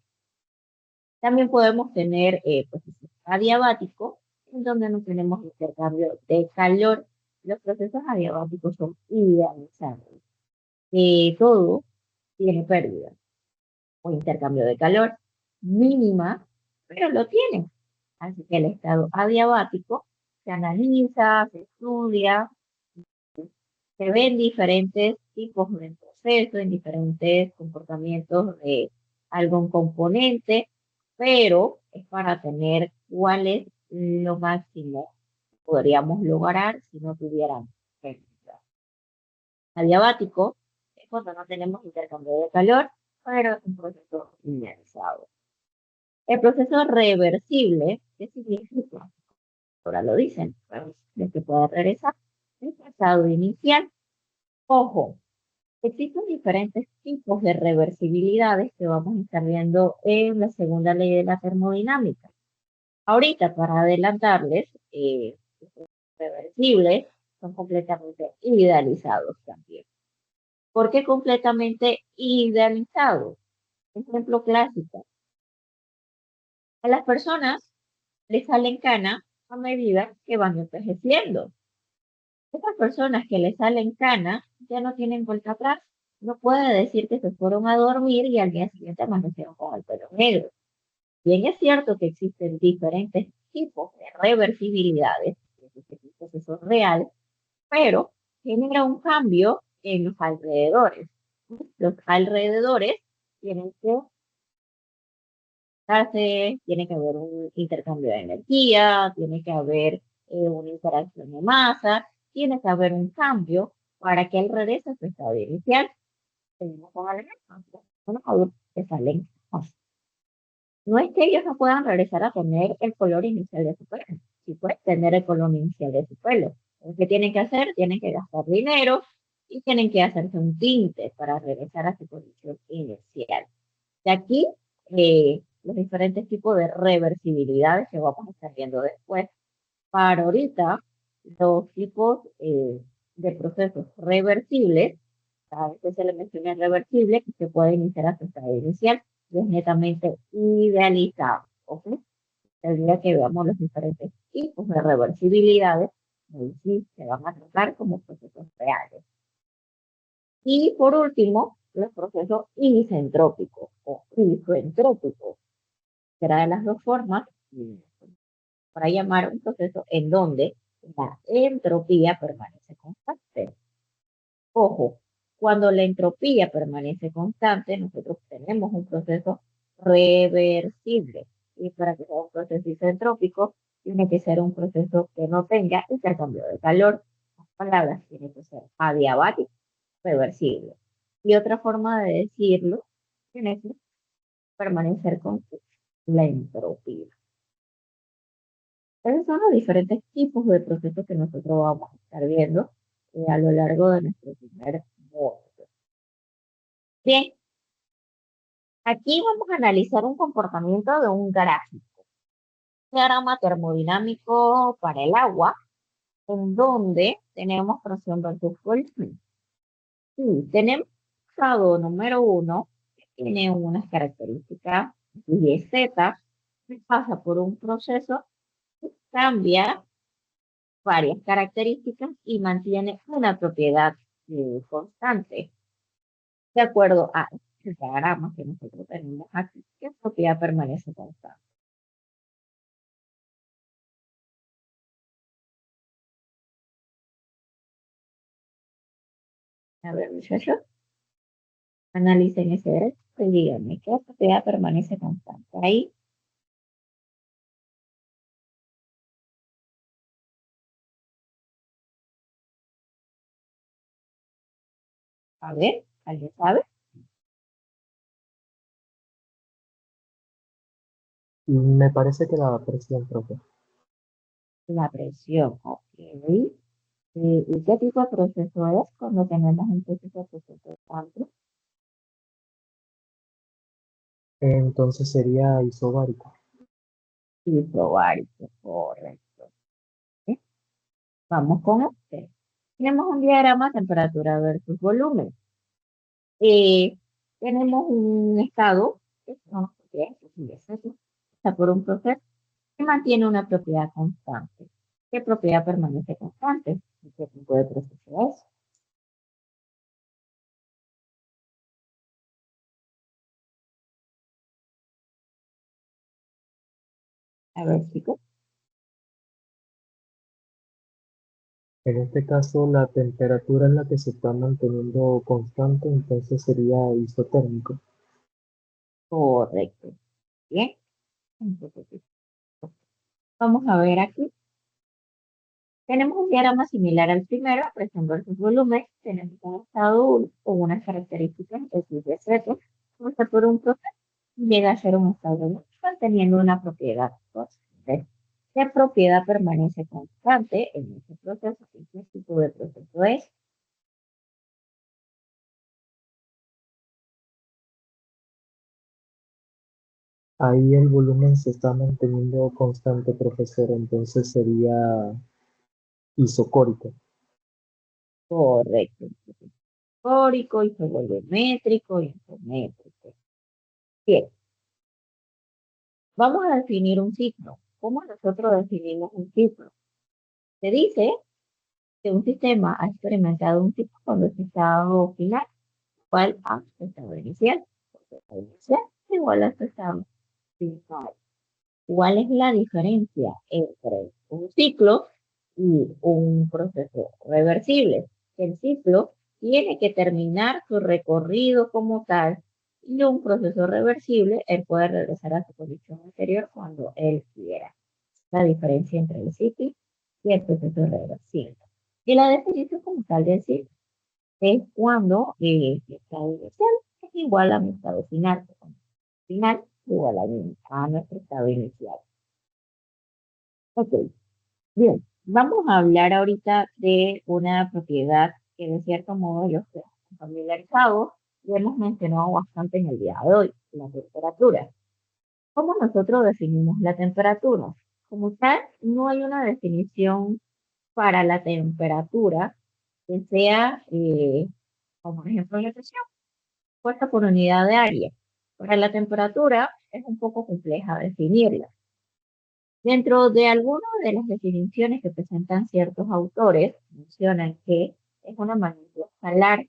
También podemos tener procesos adiabáticos, en donde no tenemos intercambio de calor. Los procesos adiabáticos son idealizados. Todo tiene pérdida o intercambio de calor mínima, pero lo tiene. Así que el estado adiabático se analiza, se estudia, se ven diferentes tipos de proceso, en diferentes comportamientos de algún componente, pero es para tener cuál es lo máximo que podríamos lograr si no tuviéramos pérdida. Adiabático es cuando no tenemos intercambio de calor, pero es un proceso linealizado. El proceso reversible, ¿qué significa? Ahora lo dicen, de que puede regresar el estado inicial. Ojo, existen diferentes tipos de reversibilidades que vamos a estar viendo en la segunda ley de la termodinámica. Ahorita, para adelantarles, los reversibles son completamente idealizados también. ¿Por qué completamente idealizados? Ejemplo clásico. A las personas les salen canas a medida que van envejeciendo. Esas personas que les salen canas ya no tienen vuelta atrás. No puede decir que se fueron a dormir y al día siguiente amanecieron con el pelo negro. Bien es cierto que existen diferentes tipos de reversibilidades, este proceso real, pero genera un cambio en los alrededores. Los alrededores tienen que darse, tiene que haber un intercambio de energía, tiene que haber una interacción de masa, tiene que haber un cambio para que él regrese a su estado inicial. Tenemos con alimentos, unos adultos que salen así. No es que ellos no puedan regresar a tener el color inicial de su pelo. Sí pueden tener el color inicial de su pelo. ¿Qué tienen que hacer? Tienen que gastar dinero y tienen que hacerse un tinte para regresar a su condición inicial. De aquí, los diferentes tipos de reversibilidades que vamos a estar viendo después. Para ahorita, los tipos de procesos reversibles, a veces se le menciona reversible, que se puede iniciar a su estado inicial, y es netamente idealizado. ¿Ok? El día que veamos los diferentes tipos de reversibilidades, sí se van a tratar como procesos reales. Y por último, los procesos isentrópicos o isoentrópicos. Será de las dos formas para llamar un proceso en donde la entropía permanece constante. Ojo, cuando la entropía permanece constante, nosotros tenemos un proceso reversible. Y para que sea un proceso isentrópico, tiene que ser un proceso que no tenga intercambio de calor. Las palabras tiene que ser adiabático, reversible. Y otra forma de decirlo tiene que permanecer con la entropía. Esos son los diferentes tipos de procesos que nosotros vamos a estar viendo a lo largo de nuestro primer módulo. Bien, aquí vamos a analizar un comportamiento de un gráfico. Un diagrama termodinámico para el agua, en donde tenemos presión versus volumen. Y tenemos estado número 1, que tiene unas características y Z, que pasa por un proceso que cambia varias características y mantiene una propiedad constante. De acuerdo a el diagrama que nosotros tenemos aquí, ¿qué propiedad permanece constante? A ver, muchachos, analicen ese gráfico y díganme qué propiedad permanece constante. Ahí, a ver, ¿alguien sabe? Me parece que la presión, profe. La presión, ok. ¿Y qué tipo de proceso es cuando tenemos un proceso constante? Entonces sería isobárico. Isobárico, correcto. ¿Sí? Vamos con este. Tenemos un diagrama temperatura versus volumen. Eh, tenemos un estado que son está por un proceso que mantiene una propiedad constante. ¿Qué propiedad permanece constante? ¿Qué tipo de proceso es? A ver, chicos. En este caso, la temperatura en la que se está manteniendo constante, entonces sería isotérmico. Correcto. Bien. Entonces, vamos a ver aquí. Tenemos un diagrama similar al primero, presión versus volumen. Tenemos un estado 1 con unas características X de Z. Pasa por un proceso y llega a ser un estado 2 manteniendo una propiedad constante. ¿Qué propiedad permanece constante en ese proceso? ¿Qué tipo de proceso es? Ahí el volumen se está manteniendo constante, profesor, entonces sería isocórico. Correcto. Histórico, isovolumétrico, isométrico. Bien, vamos a definir un ciclo. ¿Cómo nosotros definimos un ciclo? Se dice que un sistema ha experimentado un ciclo cuando su estado final igual a su estado inicial. Su estado inicial igual a su estado final. ¿Cuál es la diferencia entre un ciclo y un proceso reversible? El ciclo tiene que terminar su recorrido como tal y un proceso reversible, él puede regresar a su condición anterior cuando él quiera. La diferencia entre el ciclo y el proceso reversible. Y la definición como tal del ciclo es cuando el estado inicial es igual a mi estado final. Final igual a nuestro estado inicial. Ok, bien. Vamos a hablar ahorita de una propiedad que de cierto modo yo estoy familiarizado y hemos mencionado bastante en el día de hoy, la temperatura. ¿Cómo nosotros definimos la temperatura? Como tal, no hay una definición para la temperatura que sea, como por ejemplo, la presión, puesta por unidad de área. Para la temperatura es un poco compleja definirla. Dentro de algunas de las definiciones que presentan ciertos autores, mencionan que es una magnitud escalar.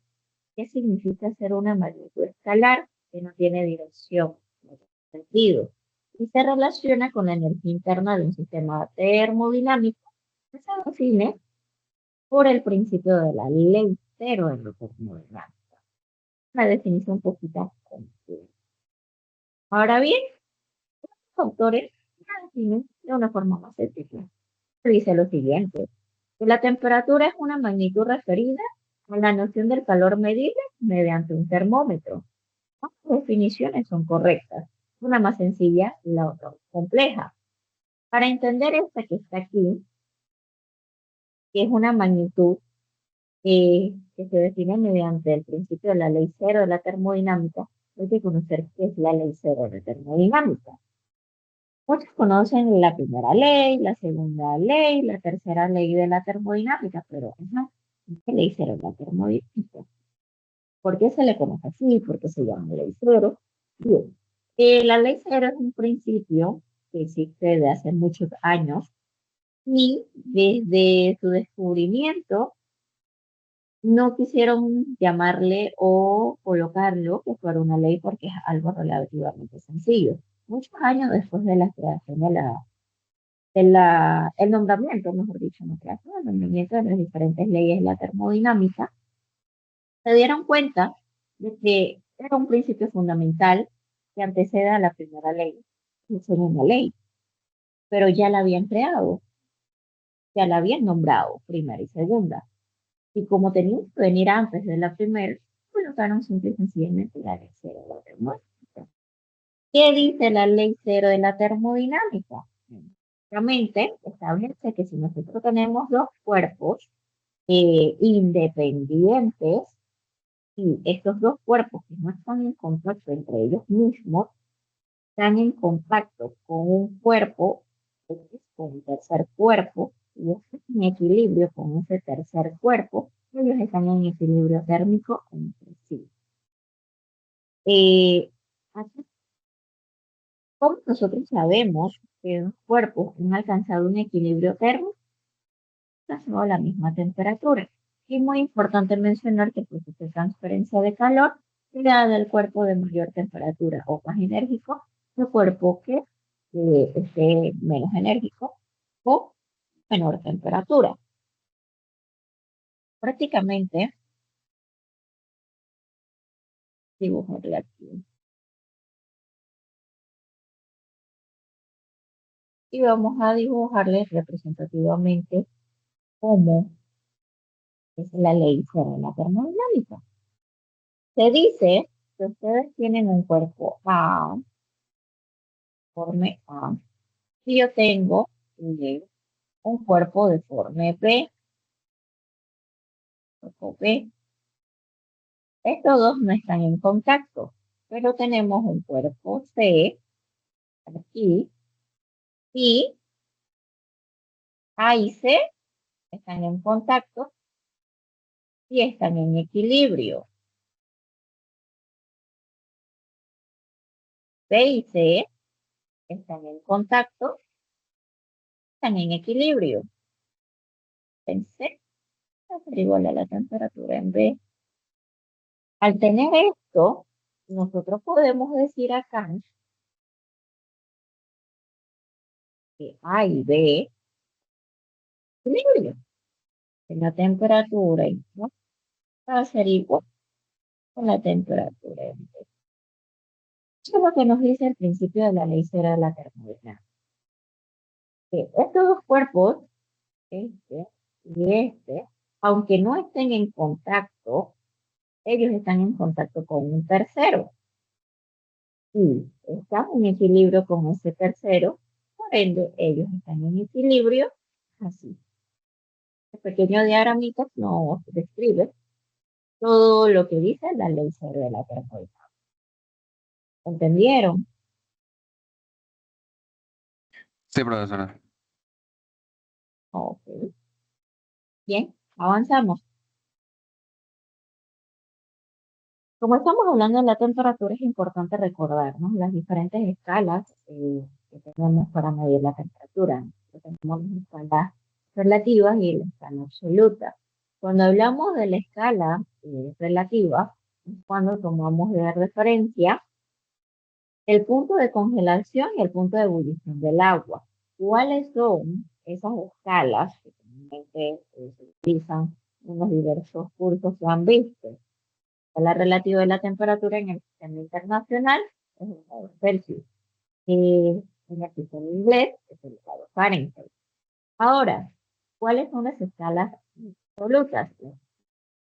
¿Qué significa ser una magnitud escalar? Que no tiene dirección, no tiene sentido. Y se relaciona con la energía interna de un sistema termodinámico que se define por el principio de la ley cero de la termodinámica. Una definición un poquito compleja. Ahora bien, los autores la definen de una forma más sencilla. Dice lo siguiente, que la temperatura es una magnitud referida a la noción del calor medible mediante un termómetro. Ambas definiciones son correctas. Una más sencilla, la otra más compleja. Para entender esta que está aquí, que es una magnitud que se define mediante el principio de la ley cero de la termodinámica, hay que conocer qué es la ley cero de termodinámica. Muchos conocen la primera ley, la segunda ley, la tercera ley de la termodinámica, pero no, ¿qué ley cero de la termodinámica? ¿Por qué se le conoce así? ¿Por qué se llama ley cero? Bien, la ley cero es un principio que existe desde hace muchos años y desde su descubrimiento no quisieron llamarle o colocarlo que fuera una ley porque es algo relativamente sencillo. Muchos años después de la creación el nombramiento, mejor dicho, no creación, el nombramiento de las diferentes leyes de la termodinámica, se dieron cuenta de que era un principio fundamental que antecede a la primera ley y segunda ley, pero ya la habían creado, ya la habían nombrado, primera y segunda. Y como tenían que venir antes de la primera, colocaron simple y sencillamente la ley cero de la termodinámica. ¿Qué dice la ley cero de la termodinámica? Básicamente establece que si nosotros tenemos dos cuerpos independientes y estos dos cuerpos que no están en contacto entre ellos mismos, están en contacto con un cuerpo, con un tercer cuerpo, y están en equilibrio con ese tercer cuerpo, ellos están en equilibrio térmico entre sí. Así como nosotros sabemos que dos cuerpos han alcanzado un equilibrio térmico, a la misma temperatura. Y muy importante mencionar que el proceso de transferencia de calor se da del cuerpo de mayor temperatura o más enérgico al cuerpo que esté menos enérgico o menor temperatura. Prácticamente, dibujo aquí. Y vamos a dibujarles representativamente cómo es la ley de la termodinámica. Se dice que ustedes tienen un cuerpo A, forme A, y yo tengo un cuerpo deforme B, cuerpo B. Estos dos no están en contacto, pero tenemos un cuerpo C aquí y A y C están en contacto y están en equilibrio. B y C están en contacto, están en equilibrio. En C va a ser igual a la temperatura en B. Al tener esto, nosotros podemos decir acá que A y B equilibrio. Que la temperatura ¿no? va a ser igual con la temperatura en B. Eso es lo que nos dice el principio de la ley cero de la termodinámica. Que estos dos cuerpos, este y este, aunque no estén en contacto, ellos están en contacto con un tercero. Y están en equilibrio con ese tercero, por ende, ellos están en equilibrio así. El pequeño diagramita nos describe todo lo que dice la ley cero de la termodinámica. ¿Entendieron? Sí, profesora. Ok. Bien, avanzamos. Como estamos hablando de la temperatura, es importante recordarnos las diferentes escalas que tenemos para medir la temperatura. Tenemos las escalas relativas y la escala absoluta. Cuando hablamos de la escala relativa, es cuando tomamos de referencia el punto de congelación y el punto de ebullición del agua. ¿Cuáles son esas escalas que comúnmente se utilizan en los diversos cursos que han visto? La relativa de la temperatura en el sistema internacional, es el grado Celsius. En el sistema inglés es el grado Fahrenheit. Ahora, ¿cuáles son las escalas absolutas? Las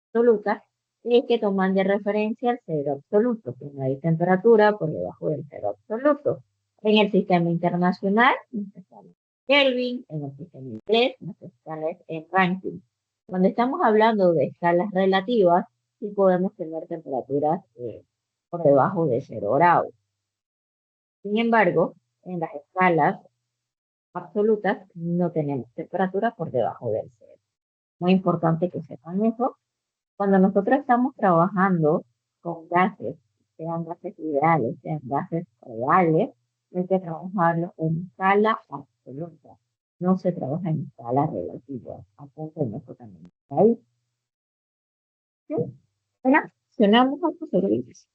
absolutas es que toman de referencia el cero absoluto, que no hay temperatura por debajo del cero absoluto. En el sistema internacional, nuestra escala es Kelvin, en el sistema inglés, nuestra escala es en Rankine. Cuando estamos hablando de escalas relativas, sí podemos tener temperaturas por debajo de 0 grados. Sin embargo, en las escalas absolutas no tenemos temperatura por debajo del cero. Muy importante que sepan eso. Cuando nosotros estamos trabajando con gases, sean gases ideales, sean gases reales, hay que trabajarlo en escala absoluta. No se trabaja en escala relativa. Apunten eso también. ¿Ahí? ¿Sí? Ahora, accionamos algo sobre eso.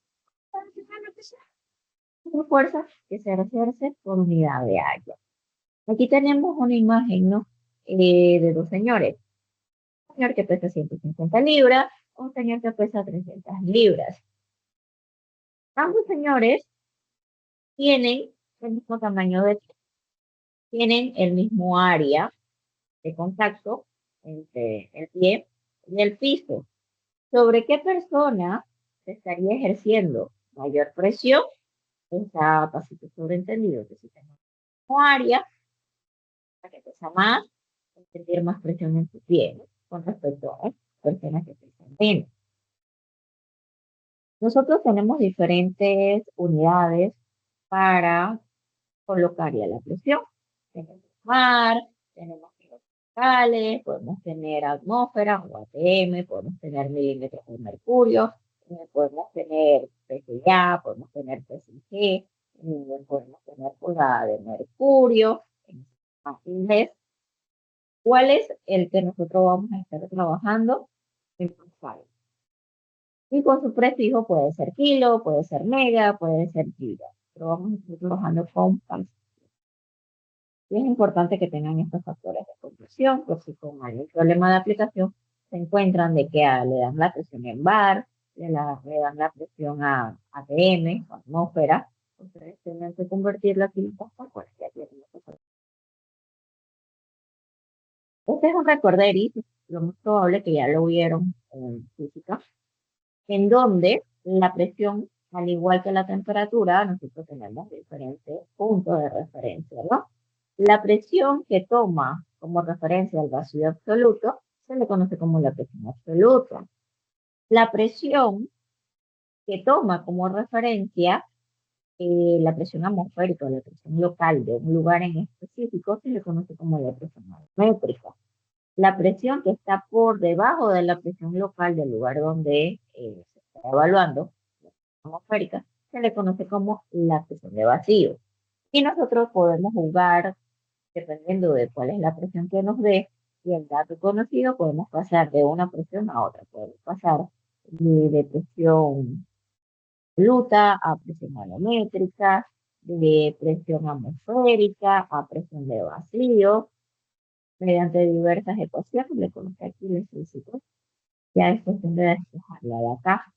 Una fuerza que se ejerce por unidad de área. Aquí tenemos una imagen, ¿no? De dos señores. Un señor que pesa 150 libras, un señor que pesa 300 libras. Ambos señores tienen el mismo tamaño tienen el mismo área de contacto entre el pie y el piso. ¿Sobre qué persona se estaría ejerciendo mayor presión? Está tácito sobreentendido que si tenemos el mismo área, la que pesa más, sentir más presión en su pie, ¿no? Con respecto a personas que pesan menos. Nosotros tenemos diferentes unidades para colocar ya la presión. Tenemos mar, tenemos kilopascales, podemos tener atmósferas o ATM, podemos tener milímetros de mercurio, podemos tener PSI, podemos tener PSIG, podemos tener pulgada de mercurio, en inglés. ¿Cuál es el que nosotros vamos a estar trabajando? El pascal. Y con su prefijo puede ser kilo, puede ser mega, puede ser giga. Pero vamos a estar trabajando con pascal. Y es importante que tengan estos factores de conversión, por si con algún problema de aplicación se encuentran de que le dan la presión en bar, le dan la presión a ATM, a atmósfera, ustedes tienen que convertirla aquí en pascal, pues ya tienen que hacer. Este es un recorderis, lo más probable que ya lo vieron en física, en donde la presión, al igual que la temperatura, nosotros tenemos diferentes puntos de referencia, ¿no? La presión que toma como referencia al vacío absoluto se le conoce como la presión absoluta. La presión que toma como referencia la presión atmosférica o la presión local de un lugar en específico se le conoce como la presión métrica. La presión que está por debajo de la presión local del lugar donde se está evaluando, la presión atmosférica, se le conoce como la presión de vacío. Y nosotros podemos jugar, dependiendo de cuál es la presión que nos dé, y el dato conocido, podemos pasar de una presión a otra. Podemos pasar de presión absoluta a presión manométrica, de presión atmosférica a presión de vacío, mediante diversas ecuaciones. Le coloqué aquí el solicito. Ya es cuestión de despejarla de acá.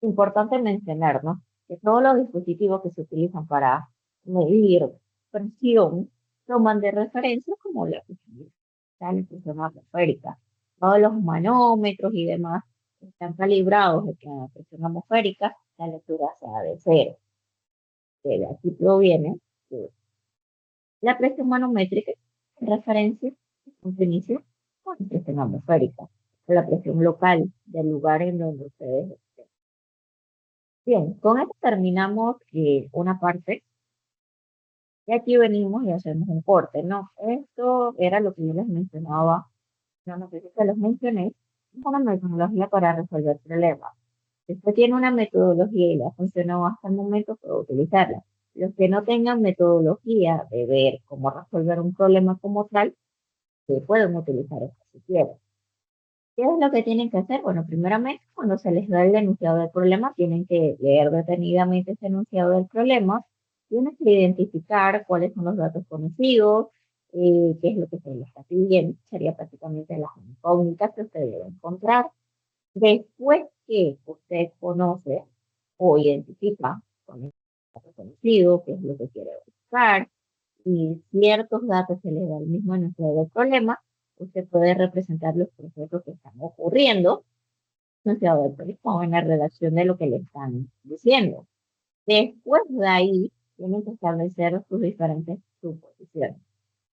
Importante mencionar, ¿no? Que todos los dispositivos que se utilizan para medir presión toman de referencia como la presión atmosférica. Todos los manómetros y demás están calibrados de que la presión atmosférica la lectura sea de 0. Que de aquí proviene la presión manométrica en referencia con su inicio con la presión atmosférica, la presión local del lugar en donde ustedes estén. Bien, con esto terminamos una parte. Y aquí venimos y hacemos un corte, ¿no? Esto era lo que yo les mencionaba, no sé si se los mencioné, es una metodología para resolver problemas. Si usted tiene una metodología y le ha funcionado hasta el momento, puede utilizarla. Los que no tengan metodología de ver cómo resolver un problema como tal, pueden utilizar esto si quieren. ¿Qué es lo que tienen que hacer? Bueno, primeramente, cuando se les da el enunciado del problema, tienen que leer detenidamente ese enunciado del problema, tienen que identificar cuáles son los datos conocidos, qué es lo que se les está pidiendo, sería prácticamente las incógnitas que usted debe encontrar. Después que usted conoce o identifica conocido, qué es lo que quiere buscar, y ciertos datos se le da el mismo enunciado del problema, usted puede representar los procesos que están ocurriendo, enunciado del problema, en la redacción de lo que le están diciendo. Después de ahí, tienen que establecer sus diferentes suposiciones.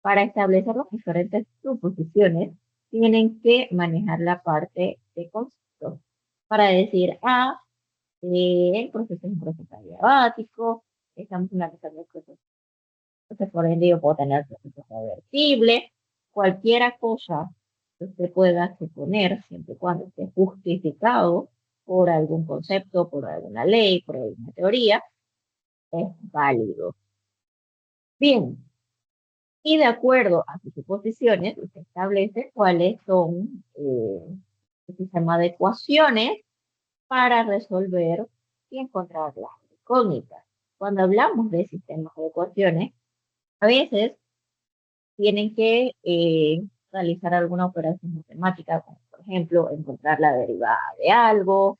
Para establecer las diferentes suposiciones, tienen que manejar la parte de conceptos. Para decir, el proceso es un proceso adiabático, estamos analizando el proceso. Entonces, por ende, yo puedo tener procesos reversibles, cualquier cosa que usted pueda suponer, siempre y cuando esté justificado por algún concepto, por alguna ley, por alguna teoría, es válido. Bien, y de acuerdo a sus suposiciones, usted establece cuáles son el sistema de ecuaciones para resolver y encontrar las incógnitas. Cuando hablamos de sistemas de ecuaciones, a veces tienen que realizar alguna operación matemática, como por ejemplo encontrar la derivada de algo,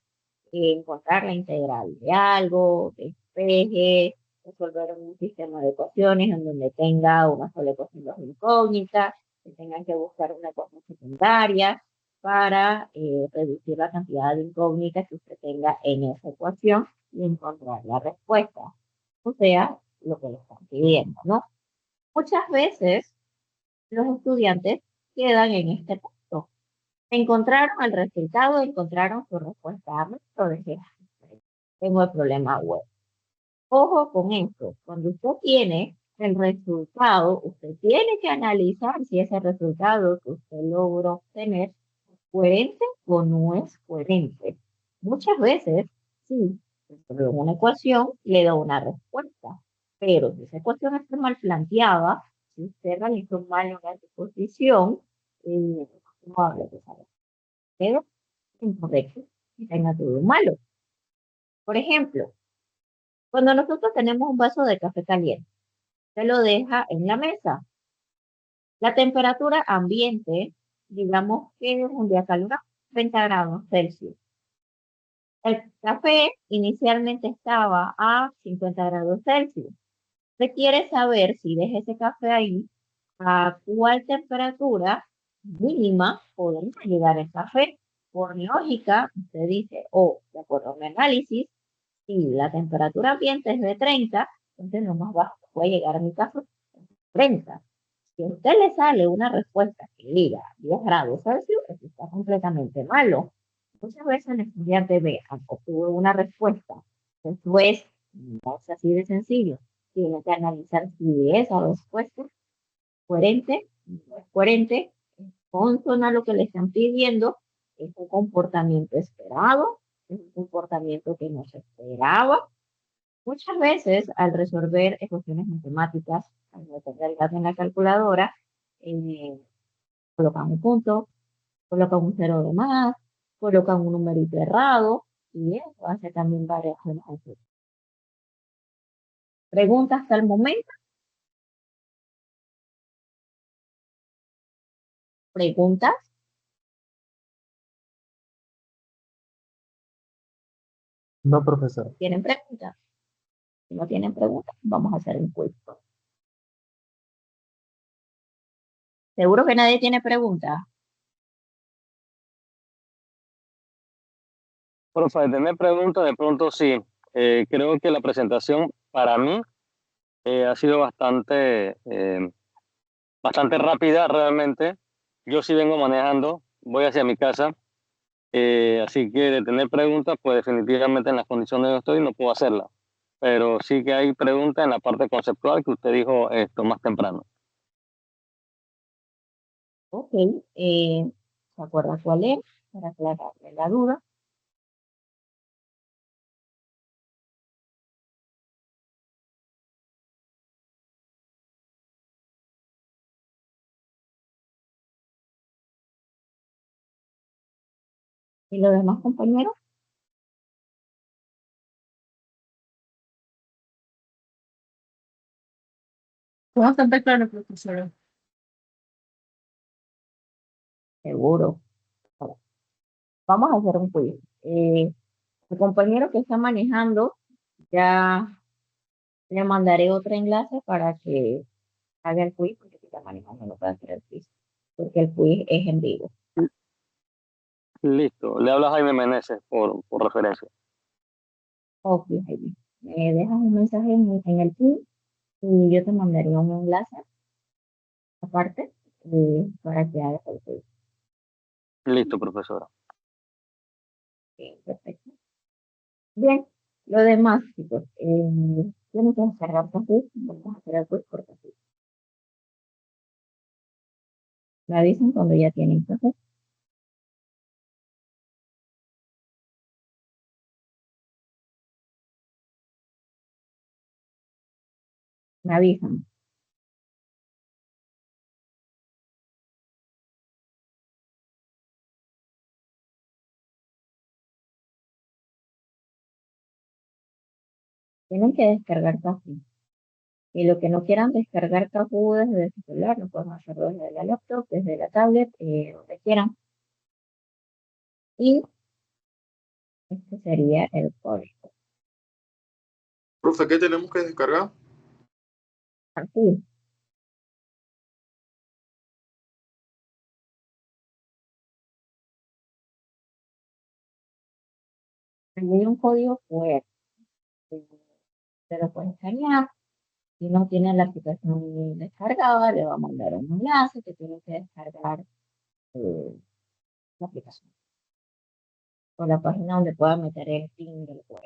encontrar la integral de algo, despeje, resolver un sistema de ecuaciones en donde tenga una sola ecuación dos incógnitas, que tengan que buscar una ecuación secundaria para reducir la cantidad de incógnitas que usted tenga en esa ecuación y encontrar la respuesta. O sea, lo que le están pidiendo, ¿no? Muchas veces los estudiantes quedan en este punto. Encontraron el resultado, encontraron su respuesta, pero dije, tengo el problema web. Ojo con esto, cuando usted tiene el resultado, usted tiene que analizar si ese resultado que usted logró obtener es coherente o no es coherente. Muchas veces, sí, resolver una ecuación le da una respuesta, pero si esa ecuación está mal planteada, si usted realizó mal una suposición, no habla de esa respuesta, pero incorrecto y tenga todo malo. Por ejemplo, cuando nosotros tenemos un vaso de café caliente, se lo deja en la mesa. La temperatura ambiente, digamos que es un día caluroso, 30 grados Celsius. El café inicialmente estaba a 50 grados Celsius. Usted quiere saber si deja ese café ahí, a cuál temperatura mínima podría llegar el café. Por lógica, usted dice, de acuerdo a mi análisis, si la temperatura ambiente es de 30, entonces lo más bajo que puede llegar a mi caso es 30. Si a usted le sale una respuesta que diga 10 grados Celsius, eso está completamente malo. Muchas veces el estudiante ve, obtuvo una respuesta. Eso no es así de sencillo. Tiene que analizar si esa respuesta es coherente, no es coherente, es consona a lo que le están pidiendo, es un comportamiento esperado, es un comportamiento que no se esperaba. Muchas veces al resolver ecuaciones matemáticas, al meter el dato en la calculadora, eh, colocan un punto, colocan un cero de más, colocan un numerito errado y eso hace también variaciones. ¿Preguntas hasta el momento? ¿Preguntas? No, profesor. ¿Tienen preguntas? Si no tienen preguntas, vamos a hacer un quiz. ¿Seguro que nadie tiene preguntas? Profe, de tener preguntas, de pronto sí. Creo que la presentación para mí ha sido bastante rápida realmente. Yo sí vengo manejando, voy hacia mi casa, así que de tener preguntas, pues definitivamente en las condiciones donde estoy no puedo hacerlas. Pero sí que hay preguntas en la parte conceptual que usted dijo esto más temprano. Ok, ¿se acuerda cuál es? Para aclararle la duda. ¿Y los demás compañeros? Bastante claro, profesora. Seguro. Ahora, vamos a hacer un quiz. El compañero que está manejando ya Le mandaré otro enlace para que haga el quiz, porque si está manejando no puede hacer el quiz, porque el quiz es en vivo. Listo. Le habla Jaime Meneses por referencia. Ok, Jaime. Me dejas un mensaje en el quiz y yo te mandaría un enlace aparte para que hagas el quiz. Listo, profesora. Ok, perfecto. Bien, lo demás, chicos, tienen que descargar Kahoot, vamos a hacer el quiz por Kahoot. Me avisan cuando ya tienen Kahoot. Me avisan. Tienen que descargar Kahoot. Y lo que no quieran descargar Kahoot desde el celular, lo pueden hacerlo desde la laptop, desde la tablet, donde quieran. Y este sería el código. Profe, ¿qué tenemos que descargar? Kahoot. Ahí hay un código QR. Se lo pueden escanear. Si no tiene la aplicación descargada, le va a mandar un enlace que tiene que descargar la aplicación o la página donde pueda meter el PIN del juego.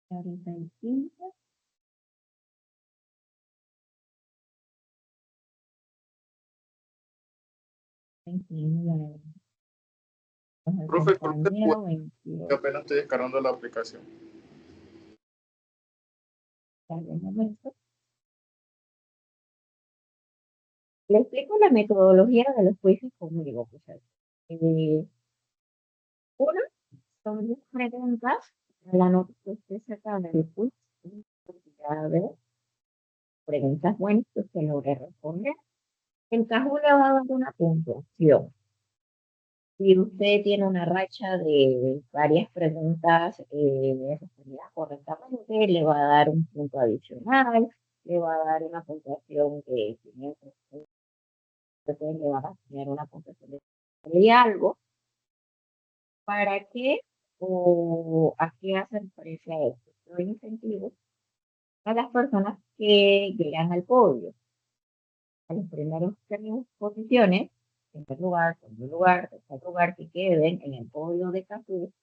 Ahorita el 15, 21, el Profe, ¿por qué compañero puedo? 22. Que apenas estoy descargando la aplicación. Dale un momento. Le explico la metodología de los quizzes conmigo, pues. Una, son 10 preguntas. La nota que usted saca del quiz, una cantidad de preguntas buenas que usted logre responder. En caso le va a dar una puntuación. Si usted tiene una racha de varias preguntas respondidas correctamente, le va a dar un punto adicional, le va a dar una puntuación de 500, entonces le va a tener una puntuación de algo. ¿Para qué o a qué hace referencia a esto? Doy incentivos a las personas que llegan al podio, a los primeros tres posiciones, en primer lugar, segundo lugar, tercer lugar, que queden en el podio de Kahoot,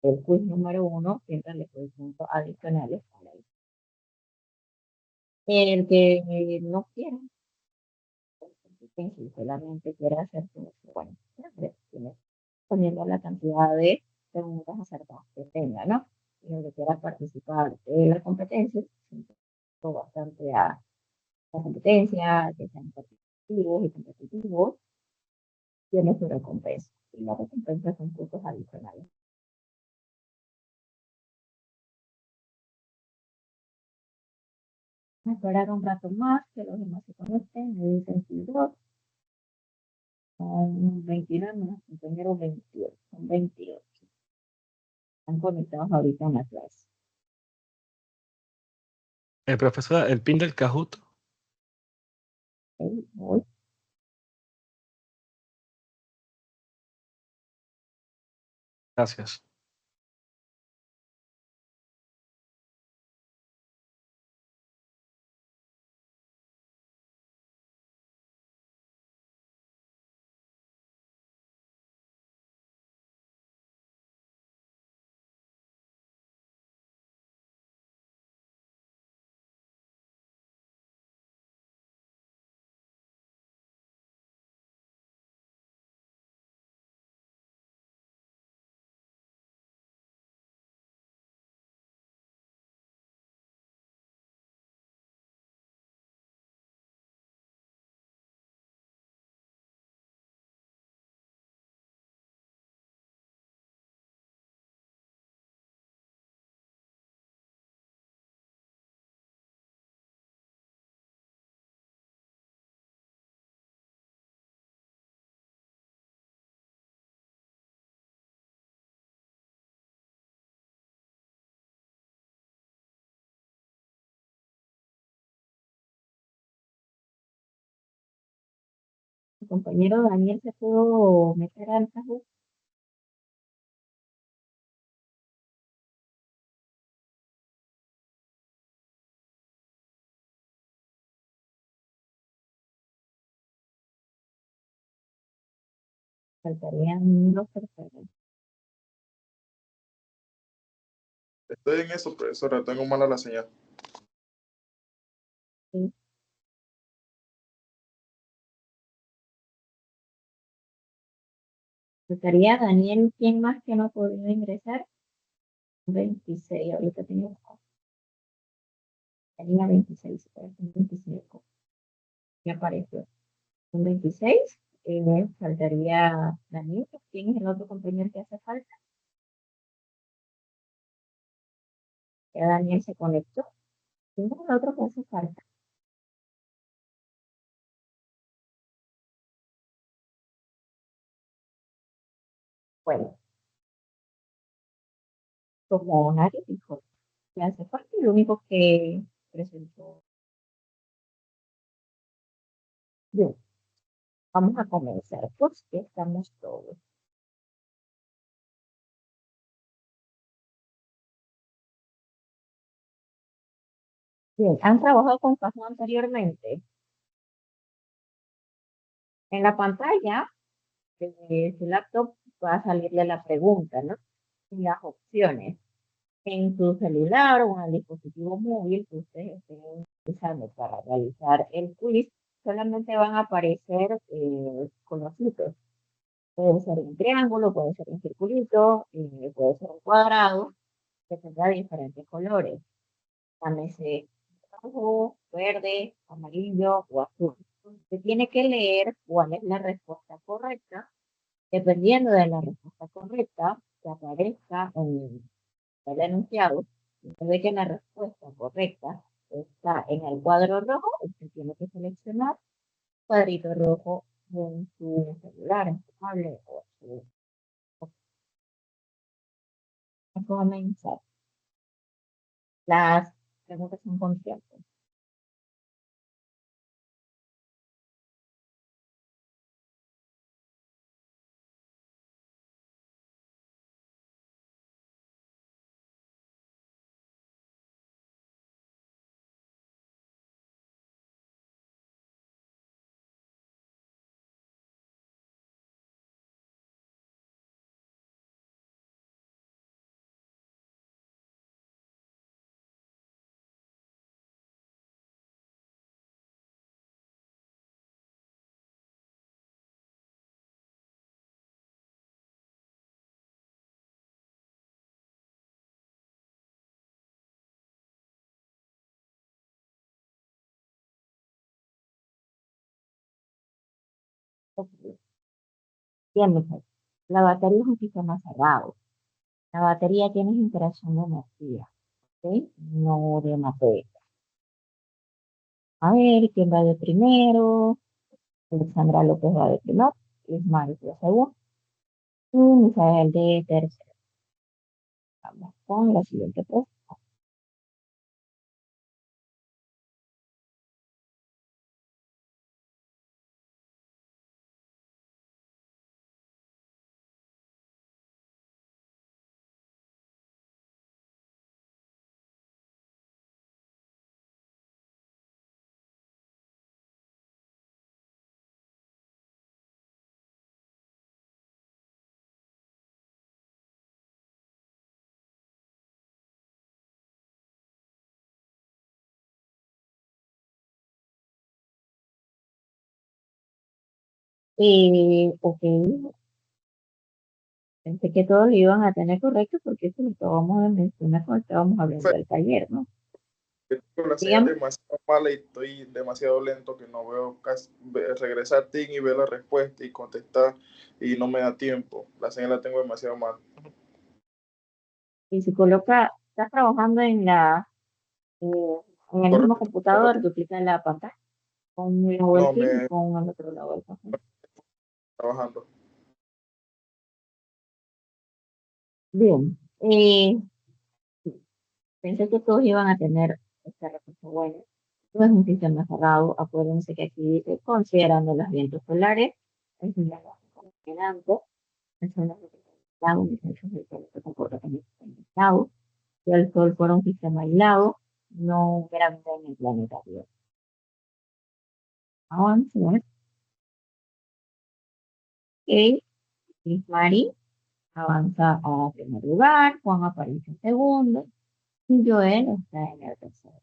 el quiz número 1, siempre les doy puntos adicionales para él. El que no quiera, si solamente quiere hacer, bueno, siempre tiene poniendo la cantidad de preguntas acertadas que tenga, ¿no? Y el que quiera participar de la competencia, bastante a la competencia, que sean participativos y competitivos, tiene su recompensa. Y la recompensa son puntos adicionales. Esperar un rato más que los demás se conecten. Me dicen si dos. Son 29 menos compañero 28. Son 28. Están conectados ahorita en la clase. Profesora, el pin del Kahoot. Ok, voy. Gracias. su compañero Daniel se pudo meter al Kahoot. Faltarían dos personas. Estoy en eso, profesora. Tengo mala la señal. Sí. Faltaría Daniel, ¿quién más que no ha podido ingresar? 26, ahorita tengo. Tenía 26, pero es 25. Ya apareció. Un 26. Faltaría Daniel. ¿Quién es el otro compañero que hace falta? Ya Daniel se conectó. ¿Quién es el otro que hace falta? Bueno, como nadie dijo que hace falta, y lo único que presentó. Bien, vamos a comenzar, pues que estamos todos. Bien, ¿han trabajado con Kahoot anteriormente? En la pantalla de su laptop va a salirle la pregunta, ¿no? Y las opciones. En su celular o en el dispositivo móvil que ustedes estén utilizando para realizar el quiz, solamente van a aparecer colorcitos. Puede ser un triángulo, puede ser un circulito, puede ser un cuadrado, que tenga diferentes colores. Llámese rojo, verde, amarillo o azul. Usted tiene que leer cuál es la respuesta correcta. Dependiendo de la respuesta correcta que aparezca en el enunciado, usted ve que la respuesta correcta está en el cuadro rojo, usted tiene que seleccionar el cuadrito rojo en su celular, en su tablet o su. A comenzar. Las preguntas son conscientes. Bien, muchachos. La batería es un sistema cerrado. La batería tiene interacción de energía, ¿ok? No de materia. A ver, ¿quién va de primero? Alexandra López va de primero, Ismael de segundo y Misael de tercero. Vamos con la siguiente pregunta. Ok, pensé que todos lo iban a tener correcto porque eso lo acabamos de mencionar cuando estábamos hablando del taller, ¿no? Tengo la señal Dígame. demasiado mala y estoy demasiado lento que no veo regresar a TIN y ver la respuesta y contestar y no me da tiempo. La señal la tengo demasiado mal. Y si coloca, estás trabajando eh, en el mismo Correcto. computador, duplica la pantalla con un lado del No film y me con el otro lado del Kahoot. trabajando. Bien, sí, pensé que todos iban a tener esta respuesta buena. No es un sistema cerrado. Acuérdense que aquí dice, considerando los vientos solares, es un lenguaje contaminante, es un lenguaje aislado, muchos de que se comporta como un sistema aislado. Si el Sol fuera un sistema aislado, no hubiera vida en el planeta Tierra. Avancemos. Ok, Mari avanza a primer lugar, Juan aparece en segundo, y Joel está en el tercero.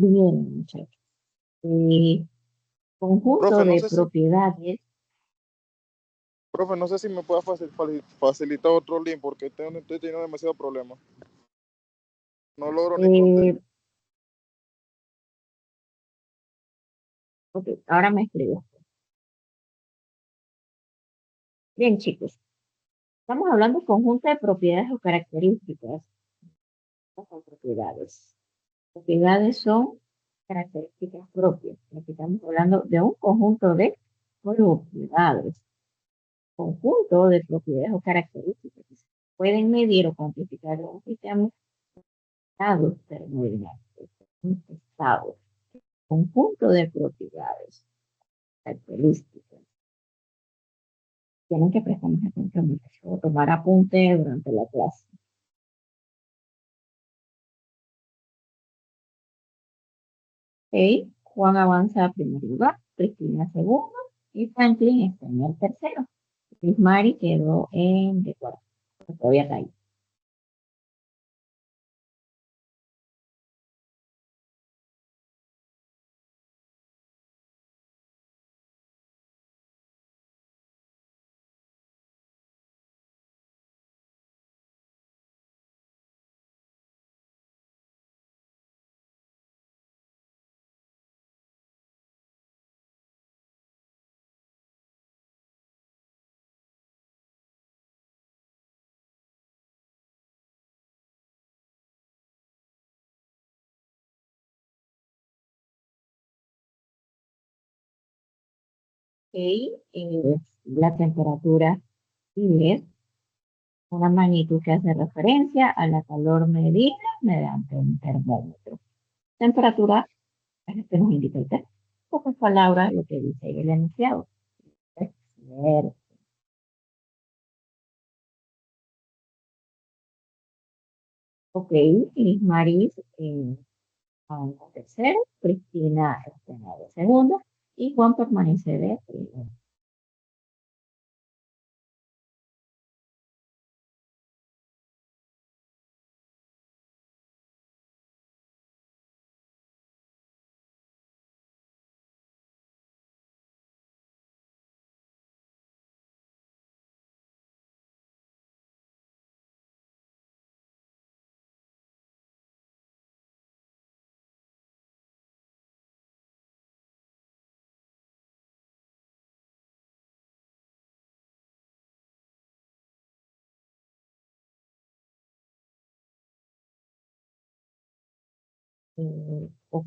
Bien, muchachos. Conjunto Profe, de propiedades. no sé si me pueda facilitar otro link porque estoy teniendo demasiado problema. No logro ni contestar. Ok, ahora me escribo. Bien, chicos. Estamos hablando de conjunto de propiedades o características. Estas son propiedades. Propiedades son características propias. Aquí estamos hablando de un conjunto de propiedades. Conjunto de propiedades o características que se pueden medir o cuantificar en un sistema. Estados termodinámicos. Un estado. Conjunto de propiedades. Características. Tienen que prestar más atención muchachos, o tomar apunte durante la clase. Ok, Juan avanza a primer lugar, Cristina segundo y Franklin está en el tercero. Chris Mari quedó en de cuarto. Todavía está ahí. Ok, la temperatura es una magnitud que hace referencia a la calor medida mediante un termómetro. Temperatura es lo que nos indica el texto. Pocas palabras, lo que dice el enunciado. Es cierto. Ok, Liz Maris avanza tercero, Cristina está de segundo y Juan permanece de primero. Ok,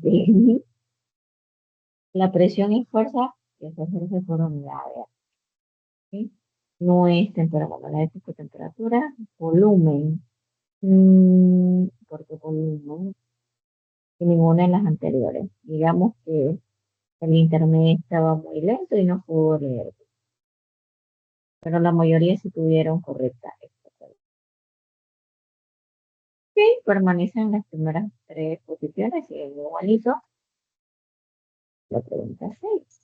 la presión y fuerza que se ejerce por unidad de área, ¿sí? No es temperatura, bueno, la es temperatura, volumen, porque volumen, y ninguna de las anteriores. Digamos que el internet estaba muy lento y no pudo leer, pero la mayoría sí tuvieron correcta esta. Sí, permanecen en las primeras tres posiciones y es igualito. La pregunta 6.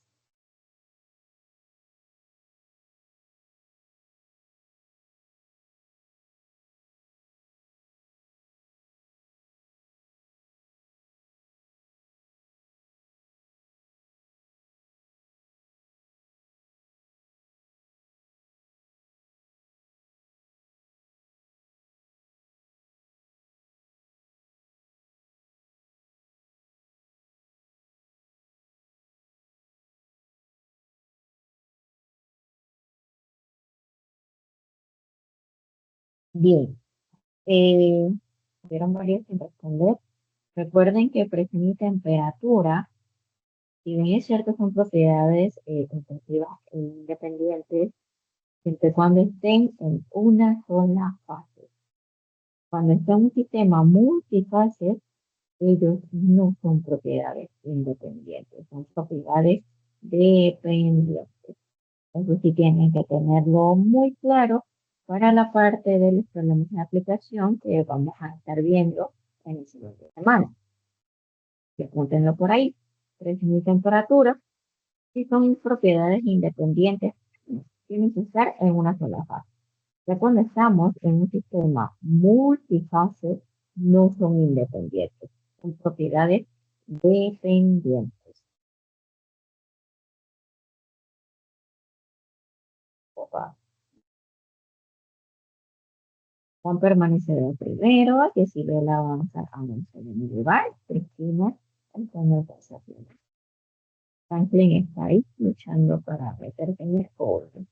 Bien, eh, hubieron varios sin responder. Recuerden que presión y temperatura, si bien es cierto, son propiedades intensivas e independientes, siempre y cuando estén en una sola fase. Cuando está en un sistema multifase, ellos no son propiedades independientes, son propiedades dependientes. Eso sí tienen que tenerlo muy claro para la parte de los problemas de aplicación que vamos a estar viendo en el siguiente semana. Que apúntenlo por ahí. Presión y temperatura, si son propiedades independientes, tienen que estar en una sola fase. Ya cuando estamos en un sistema multifase, no son independientes, son propiedades dependientes. Opa. Juan permanece de primero, que si la vamos a en segundo lugar, Cristina está en el tercer lugar. Franklin está ahí luchando para meterse en el podio.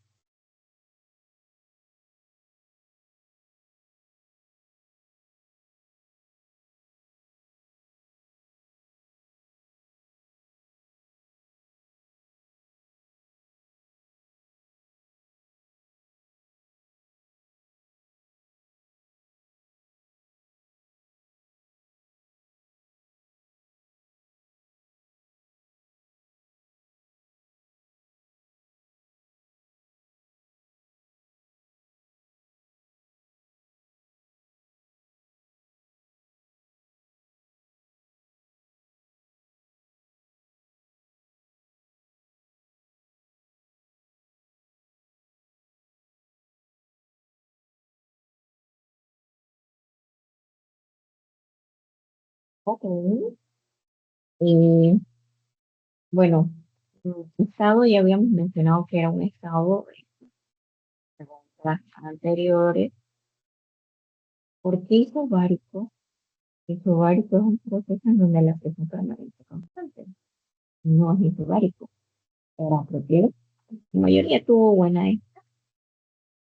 Ok. Eh, bueno, estado ya habíamos mencionado que era un estado de preguntas anteriores. ¿Por qué isobárico? Isobárico es un proceso en donde la presión permanece constante. No es isobárico. Era porque la mayoría tuvo buena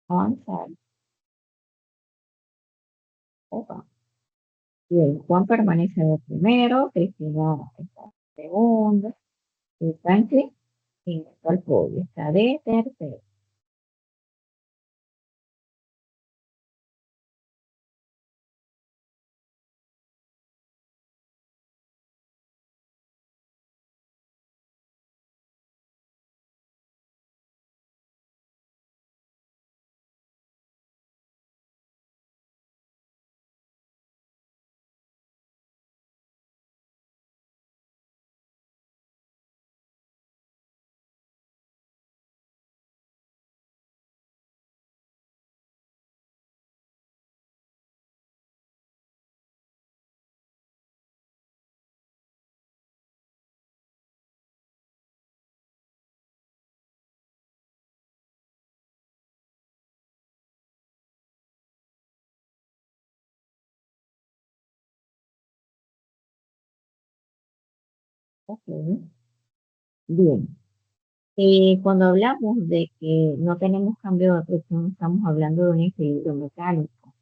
avanzar. Opa. Bien, Juan permanece de primero, Cristina está de segundo, y Franklin ingresó al podio, está de tercero. Ok, bien. Cuando hablamos de que no tenemos cambio de presión, estamos hablando de un equilibrio mecánico.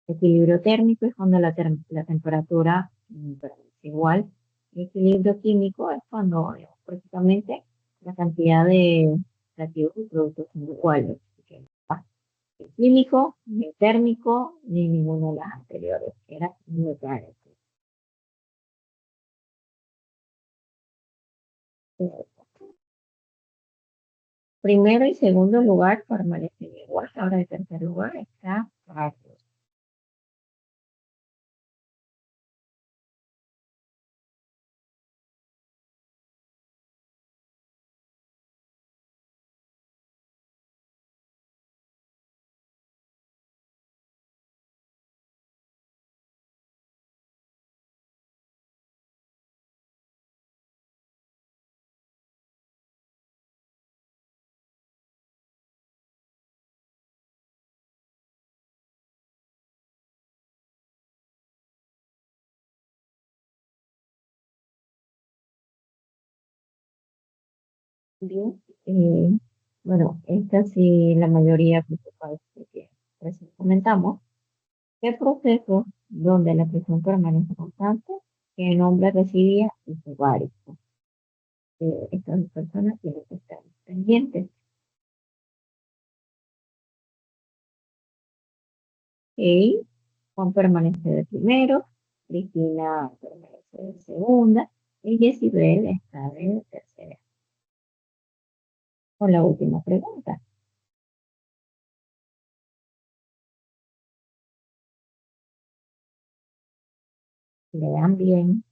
Equilibrio térmico es cuando la temperatura permanece igual. El equilibrio químico es cuando prácticamente la cantidad de reactivos y productos son iguales. Así que, ni químico, ni térmico, ni ninguno de las anteriores. Era mecánico. Primero y segundo lugar permanecen igual. Ahora en tercer lugar está Carlos. Bien, bueno, esta sí la mayoría principal que recién comentamos. ¿Qué proceso donde la presión permanece constante? ¿Qué nombre recibía? Isobárico. Estas dos personas tienen que estar pendientes. Ok, Juan permanece de primero, Cristina permanece de segunda y Yesibel está de tercera. Con la última pregunta. Lean bien.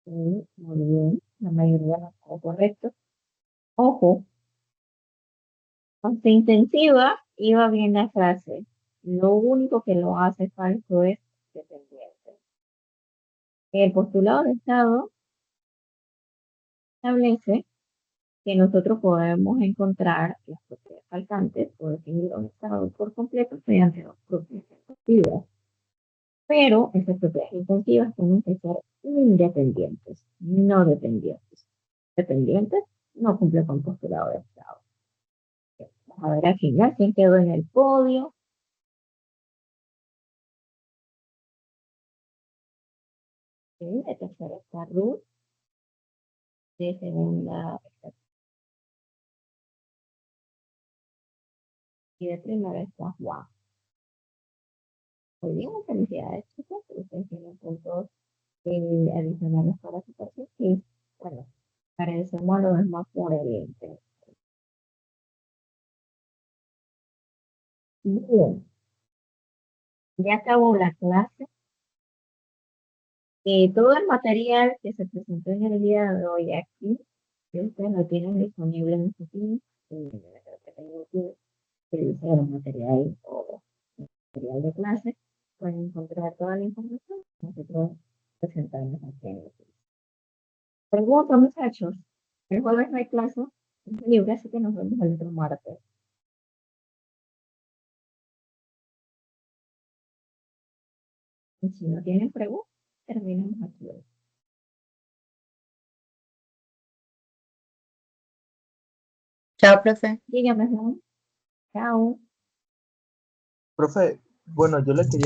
Sí, muy bien. La mayoría no está correcto. Ojo, aunque intensiva, iba bien la frase. Lo único que lo hace falso es dependiente. El postulado de Estado establece que nosotros podemos encontrar las propiedades faltantes o definir los estados por completo mediante dos propiedades intensivas. Pero esas propiedades intensivas tienen que ser independientes, no dependientes. Dependientes no cumple con postulado de Estado. Vamos a ver al final quién quedó en el podio. Sí, de tercera está Ruth, de segunda está y de primera está Juan. Muy bien, felicidades, chicos. Ustedes tienen puntos adicionales para su perfil. Y bueno, agradecemos a los demás por el interés. Bien, ya acabó la clase. Todo el material que se presentó en el día de hoy aquí, que ustedes lo tienen disponible en su team, creo que tengo que utilizar el material o material de clase, pueden encontrar toda la información que nosotros presentamos aquí en el team. Pregunta, muchachos, el jueves no hay clase, es libre, así que nos vemos el otro martes. Y si no tienen preguntas, terminamos aquí hoy. Chao, profe. Dígame, Juan. Chao. Profe, bueno, yo le quería